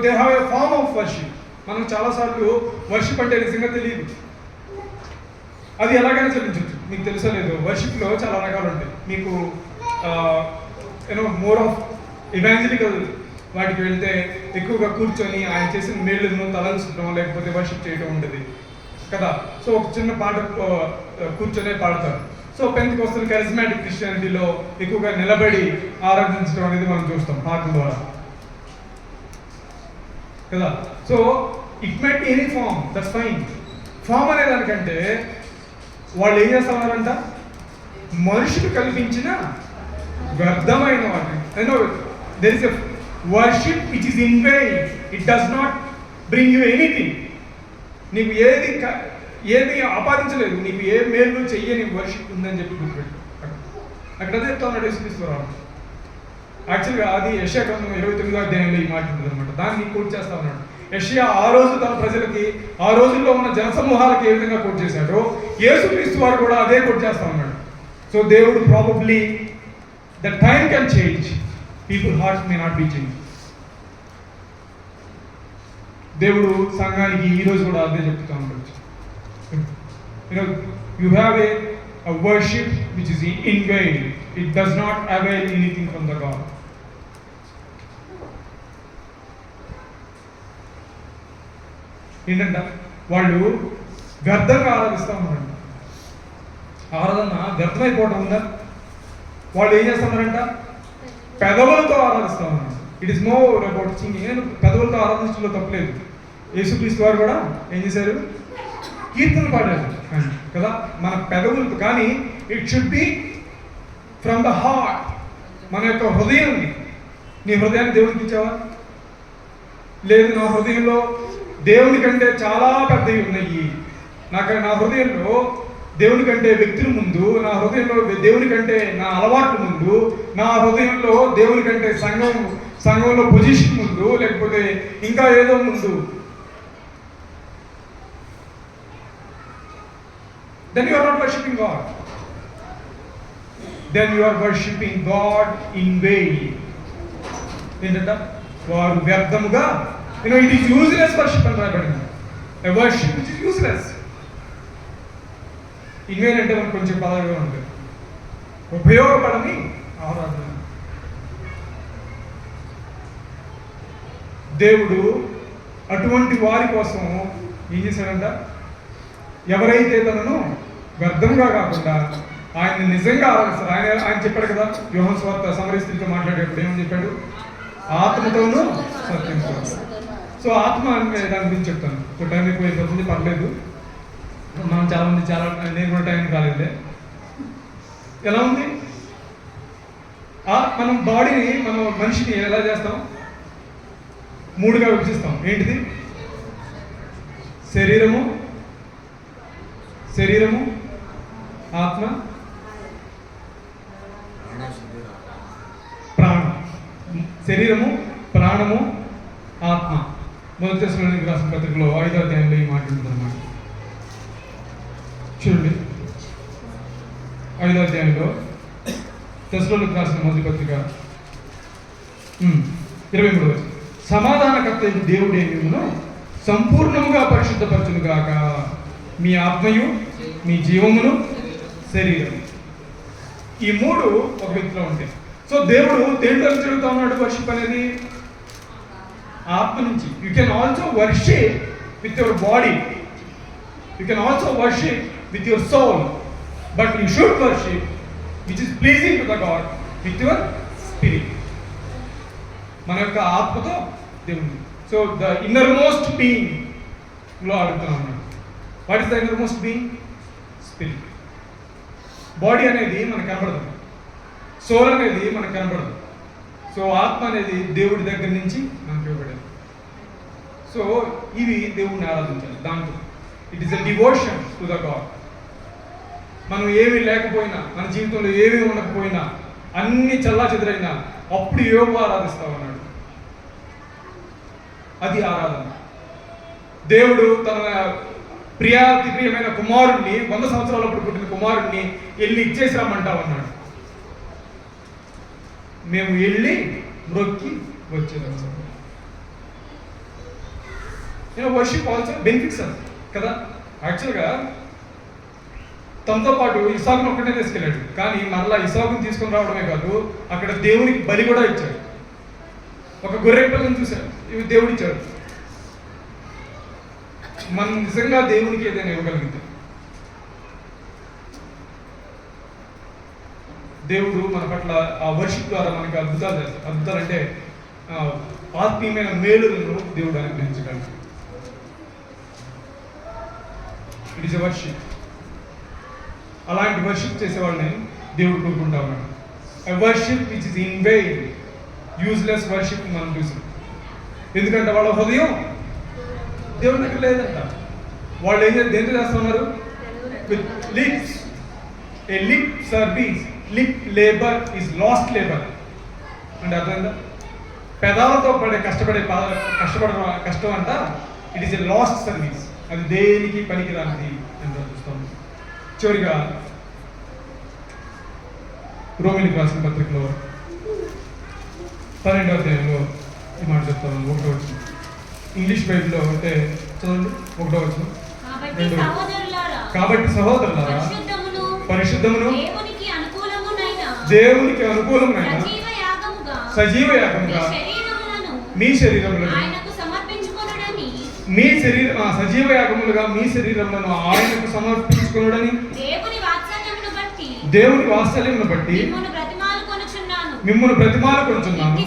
F: they have a form of worship. మనం చాలాసార్లు వర్షిప్ అంటే నిజంగా తెలియదు, అది ఎలాగైనా చెల్లించవచ్చు. మీకు తెలుసో లేదు, వర్షిప్లో చాలా రకాలు ఉంటాయి. మీకు మోర్ ఆఫ్ ఇవాంజలికల్ వాటికి వెళ్తే ఎక్కువగా కూర్చొని ఆయన చేసిన మేలును తలంచడం, లేకపోతే వర్షిప్ చేయడం ఉంటుంది కదా. సో ఒక చిన్న పాట కూర్చొనే పాడతారు. సో పెంతెకోస్తల్ కరిస్మాటిక్ క్రిస్టియానిటీలో ఎక్కువగా నిలబడి ఆరాధించడం అనేది మనం చూస్తాం పాటల ద్వారా కదా. So it might any form, that's fine. Form అనే దానికంటే వాళ్ళు ఏం చేస్తా ఉన్నారంట, మనుషులు కల్పించిన వ్యర్థమైన వాటిని. There is a worship which is in vein, it does not bring you anything. నీకు ఏది ఆపాదించలేదు, నీకు ఏ మేలు చెయ్యని వర్షిప్ ఉందని చెప్పి గుర్తుపెట్టు. అక్కడ అదే చెప్తా ఉన్నాడు యేసుక్రీస్తు వారు. యాక్చువల్గా అది యెషయా గ్రంథం 29వ అధ్యాయంలో ఈ మాట ఉంటుంది అనమాట. దాన్ని కోట్ చేస్తా ఉన్నాడు. యెషయా ఆ రోజు తన ప్రజలకి, ఆ రోజుల్లో ఉన్న జనసమూహాలకు ఏ విధంగా కోట్ చేశాడో యేసుక్రీస్తు వారు కూడా అదే కోట్ చేస్తా ఉన్నాడు. సో దేవుడు probably the time can change, people hearts may not be change. దేవుడు సంఘానికి ఈ రోజు కూడా అదే చెప్తా ఉండొచ్చు. You have a worship which is in vain. It does not avail anything from the God. ఏంటంట వాళ్ళు వ్యర్థంగా ఆరాధిస్తూ ఉన్నారంట. ఆరాధన వ్యర్థమైపోవటం ఉందా? వాళ్ళు ఏం చేస్తున్నారంట? పెదవులతో ఆరాధిస్తూ ఉన్నారు. It is more about singing. నేను పెదవులతో ఆరాధించడంలో తప్పలేదు. యేసుక్రీస్తు వారు కూడా ఏం చేశారు? కీర్తన పాడారు కదా మన పెదవులతో. కానీ it should be from the heart. మన యొక్క హృదయం. నీ హృదయాన్ని దేవుడికి ఇచ్చావా? లేదు, నా హృదయంలో దేవుని కంటే చాలా పెద్దవి ఉన్నాయి. నా హృదయంలో దేవుని కంటే వ్యక్తుల ముందు, నా హృదయంలో దేవుని కంటే నా అలవాట్ల ముందు, నా హృదయంలో దేవుని కంటే సంఘంలో పొజిషన్ ముందు, లేకపోతే ఇంకా ఏదో ముందు, then you are not worshipping God. Then you are worshipping God in vain. ఏంటంట? వారు వ్యర్థముగా, it is useless worship అని రాయబడింది. A worship which is useless. In vain అంటే మనకు కొంచెం బాధగా ఉంటుంది. ఉపయోగపడని ఆరాధన. దేవుడు అటువంటి వారి కోసం ఏం చేశాడంట? ఎవరైతే తనను వ్యర్థంగా కాకుండా ఆయన్ని నిజంగా ఆరాధిస్తారు. ఆయన చెప్పాడు కదా, యోహాను సువార్త సమరయ స్త్రీతో మాట్లాడేటప్పుడు ఏమని చెప్పాడు? ఆత్మతోనూ సత్యంతో. సో ఆత్మ అనే దాని గురించి చెప్తాను. సో టైం ఎక్కువైపోతుంది, పర్లేదు. మనం నేను కూడా టైం రాలేదులే. ఎలా ఉంది? మనం బాడీని, మనం మనిషిని ఎలా చేస్తాం? 3గా విభజిస్తాం. ఏంటిది? శరీరము, ఆత్మ, ప్రాణం. శరీరము, ప్రాణము, ఆత్మ. మొదటి తెస్సలోనికీయులకు రాసిన పత్రికలో 5వ అధ్యాయంలో ఈ మాట ఉంటుంది అన్నమాట. చూడండి, 5వ అధ్యాయంలో తెస్సలోనికీయులకు రాసిన మొదటి పత్రిక 23వ వచనం. సమాధానకర్త దేవుడే మిమ్మును సంపూర్ణముగా పరిశుద్ధపరచును గాక, మీ ఆత్మయు, మీ జీవమును, శరీరం. ఈ 3 ఒక వ్యక్తిలో ఉంటాయి. సో దేవుడు దేంట్లో జరుగుతూ ఉన్నాడు వర్షిప్ అనేది? ఆత్మ నుంచి. You can also worship with your body, you can also worship with your soul, but you should worship which is pleasing to the God with your spirit. మన యొక్క ఆత్మతో దేవుడు. So the innermost being లో అడుగుతున్నా ఉన్నాడు. What is the innermost being? Spirit. Body అనేది మనకు కనబడదు, సోల్ అనేది మనకు కనబడదు. సో ఆత్మ అనేది దేవుడి దగ్గర నుంచి మనకు ఇవ్వబడేది. సో ఇవి దేవుడిని ఆరాధించాలి. దాంట్లో it is a devotion to the God. మనం ఏమీ లేకపోయినా, మన జీవితంలో ఏమీ ఉండకపోయినా, అన్ని చల్లా చెదురైనా, అప్పుడు యోగు ఆరాధిస్తా ఉన్నాడు. అది ఆరాధన. దేవుడు తన ప్రియమైన కుమారుణ్ణి, 100 సంవత్సరాలప్పుడు పుట్టిన కుమారుణ్ణి వెళ్ళి ఇచ్చేసి రమ్మంటా ఉన్నాడు. మేము వెళ్ళి మ్రొక్కి వచ్చేదాం. వర్షిప్ ఆల్సో బెనిఫిట్స్ కదా. యాక్చువల్గా తనతో పాటు ఇసాకును ఒక్కటే తీసుకెళ్ళాడు, కానీ మరలా ఇసాకును తీసుకొని రావడమే కాదు, అక్కడ దేవునికి బలి కూడా ఇచ్చాడు. ఒక గొర్రె పిల్లని చూశాడు, ఇవి దేవుడు ఇచ్చాడు. మనం నిజంగా దేవునికి ఏదైనా ఇవ్వగలిగితే, దేవుడు మన పట్ల ఆ వర్షిప్ ద్వారా మనకి అద్భుతాలు చేస్తాడు. అద్భుతాలు అంటే ఆత్మీయమైన మేలులను దేవుడు అనుగ్రహించగలడు. It is a worship. అలాంటి వర్షిప్ చేసే వాళ్ళని దేవుడు కోరుకుంటా ఉన్నాడు. A worship which is in vain, useless worship మనం చూసాం. ఎందుకంటే వాళ్ళ హృదయం దేవుడి దగ్గర లేదంట. వాళ్ళు ఏం దేంతో చేస్తున్నారు? With lips. A lip service, lip labour is last labour. అంటే అర్థమైందా? పెదాలతో పడే కష్టం అంట it is a last service. అది దేనికి పనికిరానిది అని చూస్తాం. చివరిగా రోమిలికి రాసిన పత్రికలో 12వ అధ్యాయంలో ఈ మాట చెప్తాను. 1వ వచనం ఇంగ్లీష్ బైబిల్లో అంటే చదవండి. 1వ వచనం. కాబట్టి సహోదరులారా పరిశుద్ధమును దేవునికి అనుకూలమైన సజీవ యాగముగా మీ శరీరములను సజీవ యాగములుగా మీ శరీరములను ఆయనకు సమర్పించుకొనుడని దేవుని వాత్సల్యమును బట్టి మిమ్మల్ని బ్రతిమాలుకొనుచున్నాను.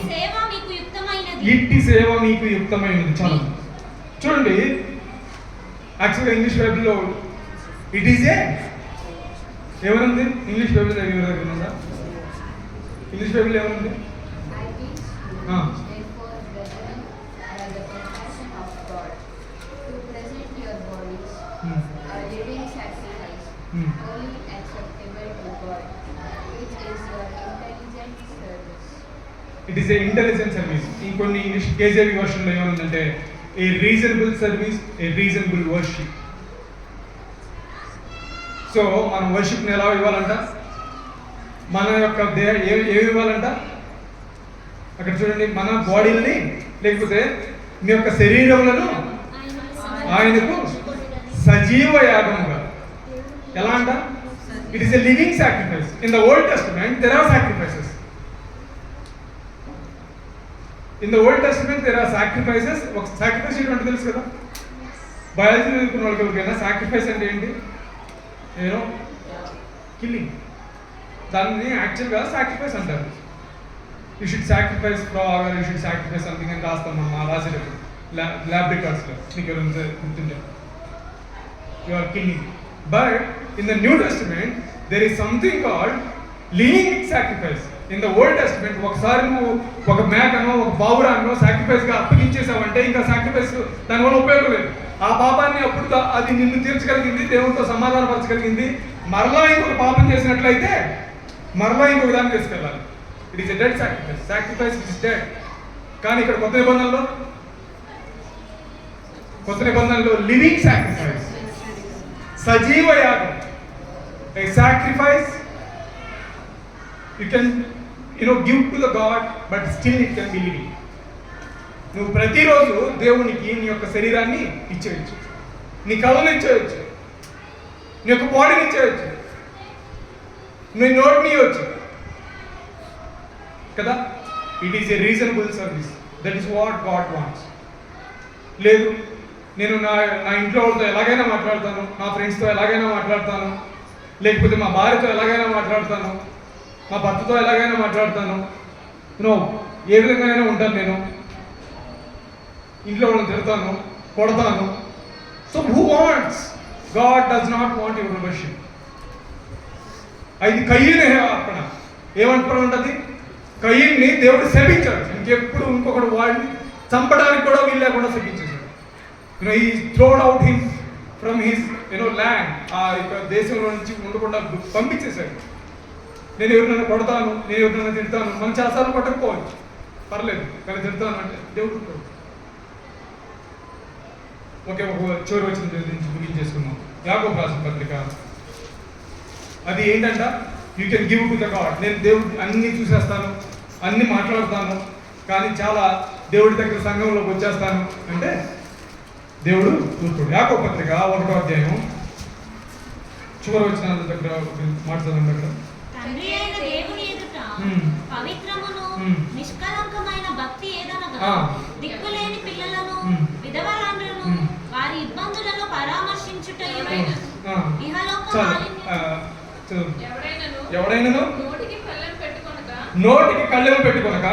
F: ఇట్టి సేవ మీకు యుక్తమైనది. చాలా చూడండి, యాక్చువల్గా ఇంగ్లీష్ బైబిల్లో ఇట్ ఈజ్ ఏ ఏమనుంది? ఇంగ్లీష్ బైబిల్ ఉందా? ఇంగ్లీష్ బైబిల్ ఏమనుంది? It is a intelligent service. ఇంకొన్ని ఇంగ్లీష్ కేజీబీ వర్షన్లో ఏమనుందంటే a reasonable service, a reasonable worship. So మనం వర్షిప్ని ఎలా ఇవ్వాలంట? మన యొక్క ఏమి ఇవ్వాలంట? అక్కడ చూడండి, మన బాడీలని లేకపోతే మీ యొక్క శరీరములను ఆయనకు సజీవ యాగముగా. ఎలా అంట? It is a living sacrifice. In the old testament there are sacrifices. In the old testament there are sacrifices. ఒక సాక్రిఫైస్ ఏంటంటే తెలుసు కదా, బయాలజీ చదువుకున్న వాళ్ళకి ఎవరికైనా సాక్రిఫైస్ అంటే ఏంటి? కిల్లింగ్. దాన్ని యాక్చువల్గా సాక్రిఫైస్ అంటారు. You should sacrifice frog, you should sacrifice something అని రాస్తాం మనం రాసేటప్పుడు ల్యాబ్ రికార్డ్స్లో. మీకు ఎవరైనా గుర్తుంటే you are killing. But in the new testament there is something called living sacrifice. In the old testament ఒకసారి నువ్వు ఒక మేకనో ఒక పావురాన్నో సాక్రిఫైస్గా అప్పగించేసావంటే ఇంకా సాక్రిఫైస్ దానివల్ల ఉపయోగం లేదు. ఆ పాపాన్ని అప్పుడు అది నిన్ను తీర్చగలిగింది, దేవునితో సమాధానపరచగలిగింది. మరలా ఇంకొక పాపం చేసినట్లయితే మరలా ఇంకొక దాన్ని తీసుకెళ్ళాలి. It is a dead sacrifice. Sacrifice it is dead. కానీ ఇక్కడ కొత్త నిబంధనలో లివింగ్ సాక్రిఫైస్, సజీవ యాగం. ఏ sacrifice you can give to the God, but still it can be living. నువ్వు ప్రతిరోజు దేవునికి నీ యొక్క శరీరాన్ని ఇచ్చేయచ్చు, నీ కళ్ళని ఇచ్చేయచ్చు, నీ యొక్క బాడీని ఇచ్చేయచ్చు, నీ నోటిని ఇవ్వచ్చు కదా. It is A reasonable service. That is what God wants. లేదు, నేను నా ఇంట్లో వాళ్ళతో ఎలాగైనా మాట్లాడతాను, నా ఫ్రెండ్స్తో ఎలాగైనా మాట్లాడతాను, లేకపోతే మా భార్యతో ఎలాగైనా మాట్లాడతాను, మా భర్తతో ఎలాగైనా మాట్లాడతాను, ఏ విధంగానైనా ఉంటాను, నేను ఇంట్లో వాళ్ళని తిడతాను, కొడతాను. So who wants? God does not want your worship. అది కయ్యనే అక్కడ ఏమంటారు ఉంటుంది, కయ్యని దేవుడు శపించాడు. ఇంకెప్పుడు ఇంకొకటి వాడిని చంపడానికి కూడా వీలు లేకుండా శపించేశాడు. He throwed out him from his land. ఆ యొక్క దేశంలో నుంచి ఉండకుండా పంపించేశాడు. నేను ఎవరినైనా కొడతాను, నేను ఎవరినైనా తిడతాను. మనం చాలాసార్లు కొట్టకపోవచ్చు, పర్లేదు, కానీ తిడతాను అంటే దేవుడు. ఒక చివరి వచ్చిన నుంచి ముగించేసుకున్నాం. యాకోబు రాసిన పత్రిక అది ఏంటంట, you can give to the God. నేను దేవుడు అన్ని చూసేస్తాను, అన్ని మాట్లాడతాను, కానీ చాలా దేవుడి దగ్గర సంఘంలోకి వచ్చేస్తాను అంటే దేవుడు చూస్తాడు. యాకోబు పత్రిక 1వ అధ్యాయం చివరి వచ్చిన దగ్గర మాట్లాడదాం. దగ్గర
B: తండ్రి అయిన దేవుని ఎదుట పవిత్రమును నిష్కలంకమైన భక్తి ఏదనగా దిక్కులేని పిల్లలను విధవరాండ్రులను వారి ఇబ్బందులను పరామర్శించుటయు
F: ఎవడైనను నోటికి కళ్ళెము పెట్టుకొనక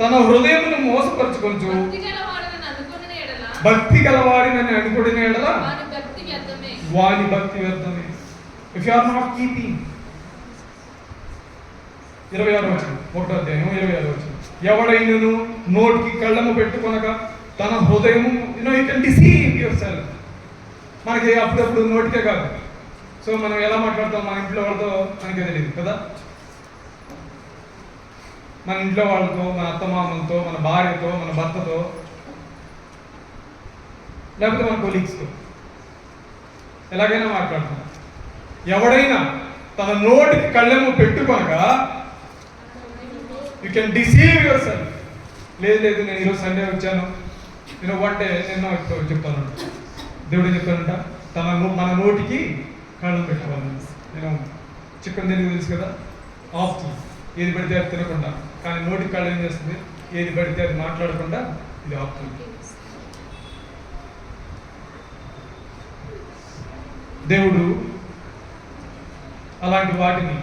F: తన హృదయమును మోసపరుచుకొనుచు భక్తి గలవాడినని అనుకుడిన ఎడల వాని భక్తి వ్యర్థమే. If you are not keeping 26వ వచనం 1వ అధ్యాయం 26వ వచనం. ఎవడైనను నోటికి కళ్ళము పెట్టుకొనక తన హృదయము you can deceive your self. మనకి అప్పుడప్పుడు నోటికే కాదు. సో మనం ఎలా మాట్లాడతాం మన ఇంట్లో వాళ్ళతో మనకే తెలియదు కదా. మన ఇంట్లో వాళ్ళతో, మన అత్తమామలతో, మన భార్యతో, మన భర్తతో, లేకపోతే మన కొలీగ్స్తో ఎలాగైనా మాట్లాడుతున్నాం. ఎవడైనా తన నోటికి కళ్ళెము పెట్టుకొనగా you can deceive yourself. లేదు నేను ఈరోజు సండే వచ్చాను, నేను అంటే నేను చెప్తాను, దేవుడు చెప్తానంట మన నోటికి కళ్ళం పెట్టుకోవాలి. నేను చికెన్ తెలుగు తెలుసు కదా, ఆఫ్ ఏది పడితే అది తినకుండా, కానీ నోటికి కళ్ళు ఏం చేస్తుంది, ఏది పడితే అది మాట్లాడకుండా ఇది ఆపుతుంది. దేవుడు అలాంటి వాటిని,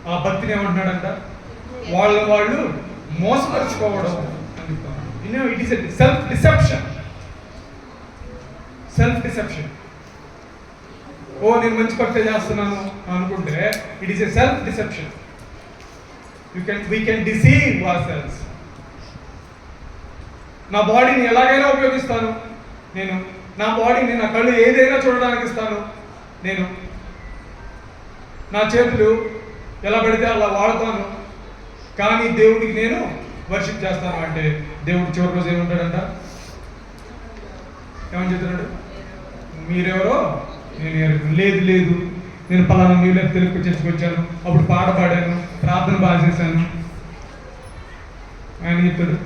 F: ఆ భక్తిని ఏమంటున్నాడంట, వాళ్ళు మోసపరుచుకోవడం అని చెప్తాను. It is self deception. ఓ నేను మంచి భక్తి చేస్తున్నాను అనుకుంటే it is a self deception. We can deceive our selfs. నా బాడీని ఎలాగైనా ఉపయోగిస్తాను నేను, నా బాడీని, నా కళ్ళు ఏదైనా చూడడానికి ఇస్తాను నేను, నా చేతులు ఎలా పడితే అలా వాడతాను, కానీ దేవుడికి నేను వర్షిప్ చేస్తాను అంటే దేవుడు చివరి రోజు ఏమంటాడంట, ఏమని చెప్తున్నాడు, మీరెవరో నేను లేదు నేను పలానా నీళ్ళ తెలుగు చేసుకొచ్చాను, అప్పుడు పాట పాడాను, ప్రార్థన బాగా చేశాను. ఆయన చెప్తాడు,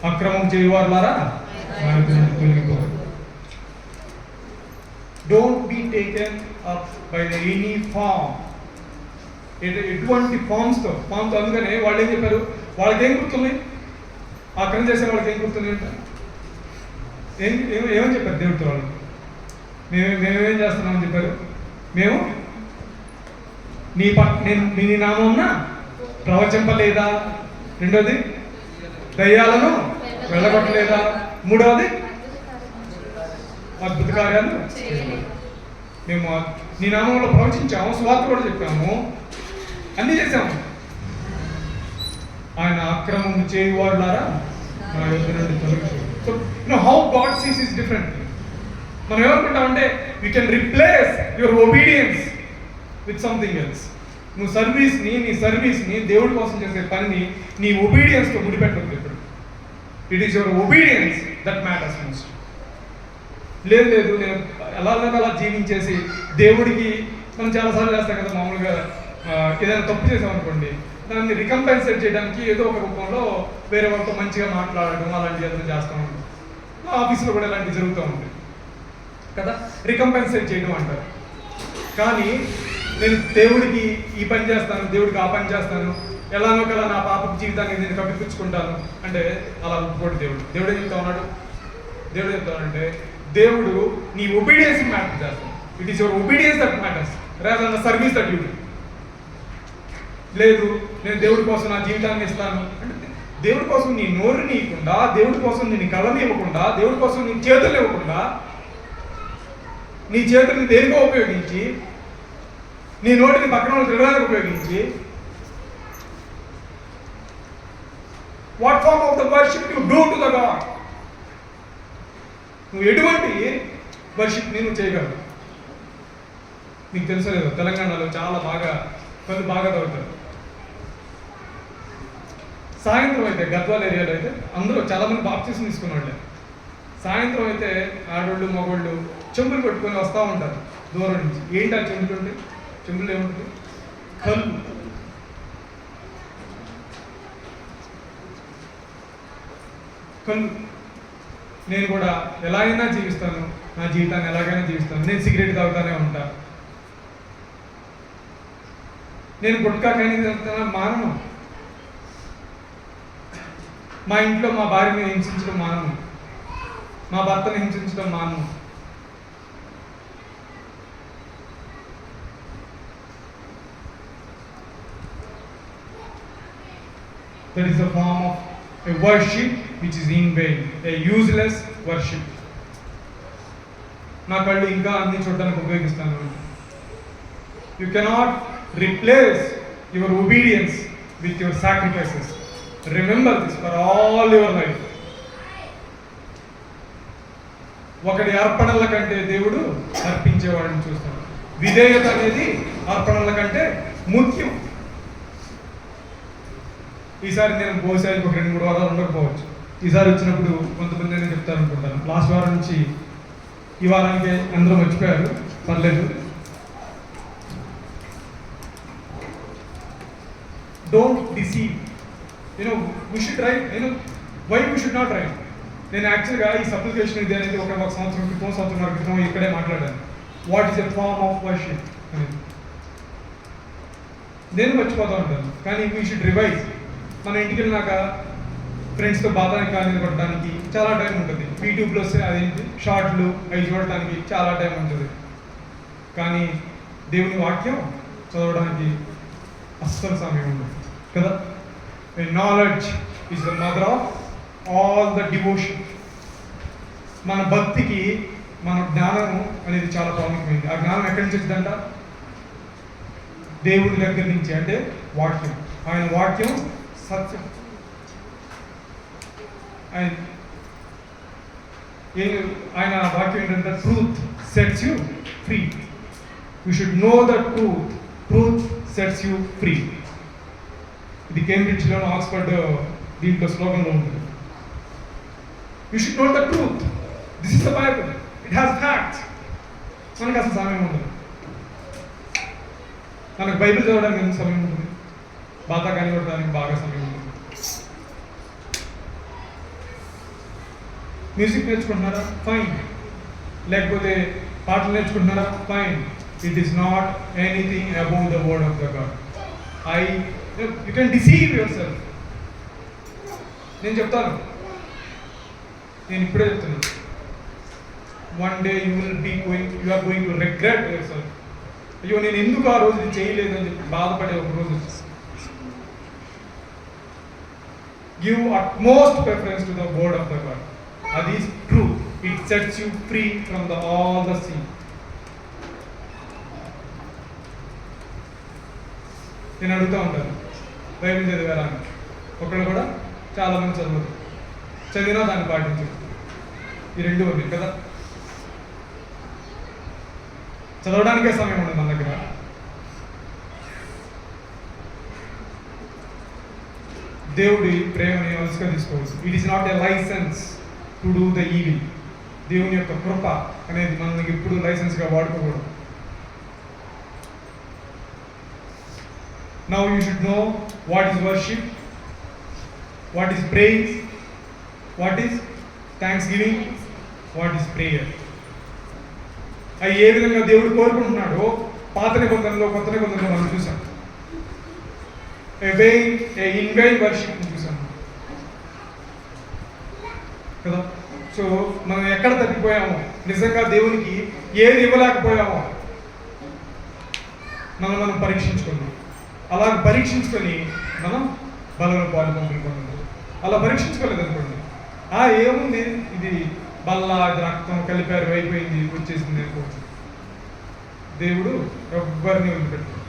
F: అక్రమం చేయవారులారా తొలగిపోరు. Don't be taken up by any form. ఎటువంటి ఫామ్స్తో అందుకనే వాళ్ళు ఏం చెప్పారు, వాళ్ళకి ఏం గుర్తుంది, అక్రమం చేసే వాళ్ళకి ఏం గుర్తుంది అంటే ఏమని చెప్పారు దేవుడితో వాళ్ళు, మేమేం చేస్తున్నామని చెప్పారు, మేము నీ నామమున ప్రవచింపలేదా, రెండోది దయ్యాలను వెళ్ళగొట్టలేదా, మూడవది అద్భుత కార్యాలు మేము నీ నామంలో ప్రవచించాము, సువార్త కూడా చెప్పాము, అన్నీ చేశాము. ఆయన అక్రమం చేయువారులారా నా యొద్ద నుండి తొలగించు. So how God sees is different. మనం ఏమనుకుంటామంటే you can replace your obedience with something else. నీ సర్వీస్ని దేవుడి కోసం చేసే పనిని నీ ఒబీడియన్స్తో ముడిపెట్టద్దు ఇప్పుడు. It is your obedience that matters most. లేదు నేను అలా జీవించేసి దేవుడికి, మనం చాలాసార్లు చేస్తాం కదా మామూలుగా, ఏదైనా తప్పు చేసామనుకోండి, దాన్ని రికంపెన్సేట్ చేయడానికి ఏదో ఒక రూపంలో వేరే వాళ్ళతో మంచిగా మాట్లాడడం అలాంటివి ఏదైనా చేస్తూ ఉంటాం. ఆఫీస్లో కూడా ఇలాంటివి జరుగుతూ ఉంటాయి కదా, రికంపెన్సేట్ చేయడం అంటారు. కానీ నేను దేవుడికి ఈ పని చేస్తాను, దేవుడికి ఆ పని చేస్తాను, ఎలానో కలా నా పాప జీవితాన్ని నేను కప్పిపుచ్చుకుంటాను అంటే అలా ఒప్పుకోడు దేవుడు. దేవుడు చెప్తా ఉన్నాడంటే దేవుడు నీ ఒబీడియన్స్ మ్యాటర్ చేస్తాడు. It is your obedience that matters rather than the service that you do. లేదు నేను దేవుడి కోసం నా జీవితాన్ని ఇస్తాను అంటే దేవుడి కోసం నీ నోరు నీయకుండా, దేవుడి కోసం నీ కళ్ళని ఇవ్వకుండా, దేవుడి కోసం నీ చేతులు ఇవ్వకుండా, నీ చేతుల్ని దేనికో ఉపయోగించి, నీ నోటిని పక్కన వాళ్ళు తిరగడానికి ఉపయోగించి, what form of the worship you do to the God. నువ్వు ఎటువంటి వర్షిప్ని నువ్వు చేయగలవు. నీకు తెలుసో లేదో, తెలంగాణలో కొన్ని బాగా దొరుకుతారు. సాయంత్రం అయితే గద్వాల ఏరియాలో అయితే అందరూ చాలామంది బాప్టిజం తీసుకున్న వాళ్ళే. సాయంత్రం అయితే ఆడోళ్ళు మగోళ్ళు చెంబులు పెట్టుకొని వస్తూ ఉంటారు దూరం నుంచి. ఏంటి ఆ చెంబులు ఉంటే, చెంబులు ఏముంటుంది, కళ్ళు. నేను కూడా ఎలా అయినా జీవిస్తాను, నా జీవితాన్ని ఎలాగైనా జీవిస్తాను. నేను సిగరెట్ తాగుతానే ఉంటా, నేను గుట్కా కానీ మానను, మా ఇంట్లో మా భార్యని హింసించడం మానను, మా భర్తను హింసించడం మానను. That is a form of a worship which is in vain, a useless worship. నా కళ్ళు ఇంకా అన్ని చూడడానికి ఉపయోగిస్తాను. You cannot replace your obedience with your sacrifices. Remember this for all your life. ఒకటి అర్పణల కంటే దేవుడు అర్పించేవాడిని చూస్తాడు. విధేయత అనేది అర్పణల కంటే ముఖ్యం. ఈసారి నేను బహుశా ఇంకొక 2-3 వారాలు ఉండకపోవచ్చు. ఈసారి వచ్చినప్పుడు కొంతమంది నేను చెప్తాను అనుకుంటాను. లాస్ట్ వారం నుంచి ఈ వారానికి అందరూ మర్చిపోయారు, పర్లేదు. Don't deceive. We should write. Why we should not write. నేను యాక్చువల్గా ఈ సప్లికేషన్ ఇది అనేది ఒక సంవత్సరం క్రితం ఇక్కడే మాట్లాడాను. What is a form of worship అనేది నేను మర్చిపోతూ ఉంటాను. కానీ వీ షుడ్ రివైజ్. మన ఇంటికి వెళ్ళినాక ఫ్రెండ్స్తో బాధానికి కానీ కొట్టడానికి చాలా టైం ఉంటుంది. యూట్యూబ్లో వస్తే అదేంటి షార్ట్లు అవి చూడటానికి చాలా టైం ఉంటుంది. కానీ దేవుని వాక్యం చదవడానికి అస్సలు సమయం ఉండదు కదా. Knowledge is the mother of all the devotion. మన భక్తికి మన జ్ఞానం అనేది చాలా ప్రాముఖ్యమైనది. ఆ జ్ఞానం ఎక్కడి నుంచి వచ్చిందంట? దేవుడి దగ్గర నుంచి, అంటే వాక్యం. ఆయన వాక్యం సత్యం. ఆయన వాక్యం ఏంటంటే truth sets you free. You should know the truth. Truth sets you free. ఇది కేంబ్రిడ్జ్లో ఆక్స్ఫర్డ్ దీంట్లో స్లోగన్లో ఉంటుంది. You should know the truth. This is the Bible. It has facts. మనకు అసలు సమయం ఉండదు. మనకు బైబిల్ చదవడానికి ఎంత సమయం ఉంటుంది? బాధ కనిపెట్టడానికి బాగా సమయం ఉంటుంది. మ్యూజిక్ నేర్చుకుంటున్నారా? ఫైన్. లేకపోతే పాటలు నేర్చుకుంటున్నారా? Fine. It is not anything above the word of the God. You can deceive yourself. నేను చెప్తాను, నేను ఇప్పుడే చెప్తున్నాను. One day you are going to regret yourself. అయ్యో నేను ఎందుకు ఆ రోజు ఇది చేయలేదు అని చెప్పి బాధపడే ఒక రోజు వచ్చింది. Give utmost preference to the word of the God. అది truth. It sets you free from all the sin. నేను అడుగుతూ ఉంటాను, బైబిల్ చదివారా అని. ఒకళ్ళు కూడా చాలా మంది చదవరు. చదివినా దాన్ని పాటించరు. ఈ రెండు ఉన్నాయి కదా. చదవడానికే సమయం ఉండదు మన దగ్గర. దేవుడి ప్రేమని అలసిగా తీసుకోవచ్చు. It is not a license to do the evil. దేవుని యొక్క కృప అనేది మనకి ఎప్పుడు లైసెన్స్గా వాడుకోకూడదు. Now you should know what is worship, what is praise, what is thanksgiving, what is prayer. అవి ఏ విధంగా దేవుడు కోరుకుంటున్నాడో పాత నిబంధనలో కొత్త నిబంధనలో మనం చూసాం. ఇన్ వెయిన్ వర్షిప్ చూసాం కదా. సో మనం ఎక్కడ తప్పిపోయామో, నిజంగా దేవునికి ఏది ఇవ్వలేకపోయామో మనం పరీక్షించుకున్నాం. అలా పరీక్షించుకొని మనం బలలో పాల్గొనుకుంటున్నాం. అలా పరీక్షించుకోలేదు అనుకోండి, ఏముంది ఇది బల్ల రక్తం కలిపారు అయిపోయింది వచ్చేసింది అనుకోవచ్చు. దేవుడు ఎవ్వరిని వదిలిపెట్టాడు.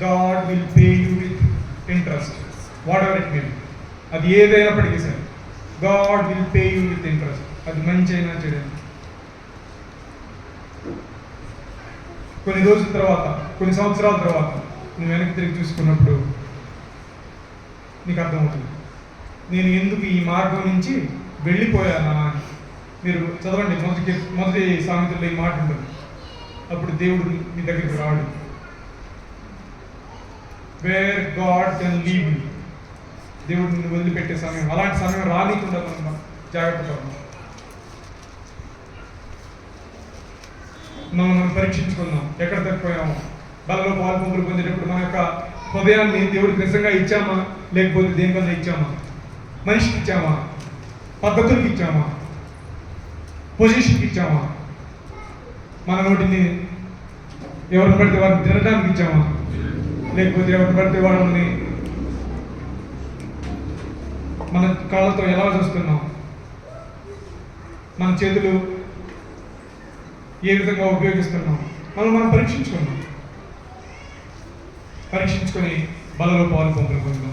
F: God will pay you with interest, whatever it may be. అది ఏదైనప్పటికీ సరే God will pay you with interest. అది మంచి అయినా చెడైనా. కొన్ని రోజుల తర్వాత, కొన్ని సంవత్సరాల తర్వాత నువ్వు వెనక్కి తిరిగి చూసుకున్నప్పుడు నీకు అర్థమవుతుంది, నేను ఎందుకు ఈ మార్గం నుంచి వెళ్ళిపోయానా అని. మీరు చదవండి, మొదటి సామెతల్లో ఈ మాట ఉంటుంది. అప్పుడు దేవుడు మీ దగ్గరికి రాడు. Where God can leave you. దేవుడు నిన్ను వదిలిపెట్టే సమయం, అలాంటి సమయం రానీకుండా మనం జాగ్రత్త పడతాం. మనం పరీక్షించుకుందాం, ఎక్కడ తప్పిపోయామో. బలలో పాలు పంపులు పొందేటప్పుడు మన యొక్క హృదయాన్ని దేవుడికి నిజంగా ఇచ్చామా, లేకపోతే దేనికన్నా ఇచ్చామా? మనిషికి ఇచ్చామా, పద్ధతులకి ఇచ్చామా, పొజిషన్కి ఇచ్చామా, మన నోటిని ఎవరిని పడితే వారిని తినడానికి ఇచ్చామా, లేకపోతే ఎవరిని పడితే వాళ్ళని మన కాళ్ళతో ఎలా చూస్తున్నాం, మన చేతులు ఏ విధంగా ఉపయోగిస్తున్నాం, మనం పరీక్షించుకున్నాం. పరీక్షించుకొని బలలో పాలు పంపులు పొందుతాం.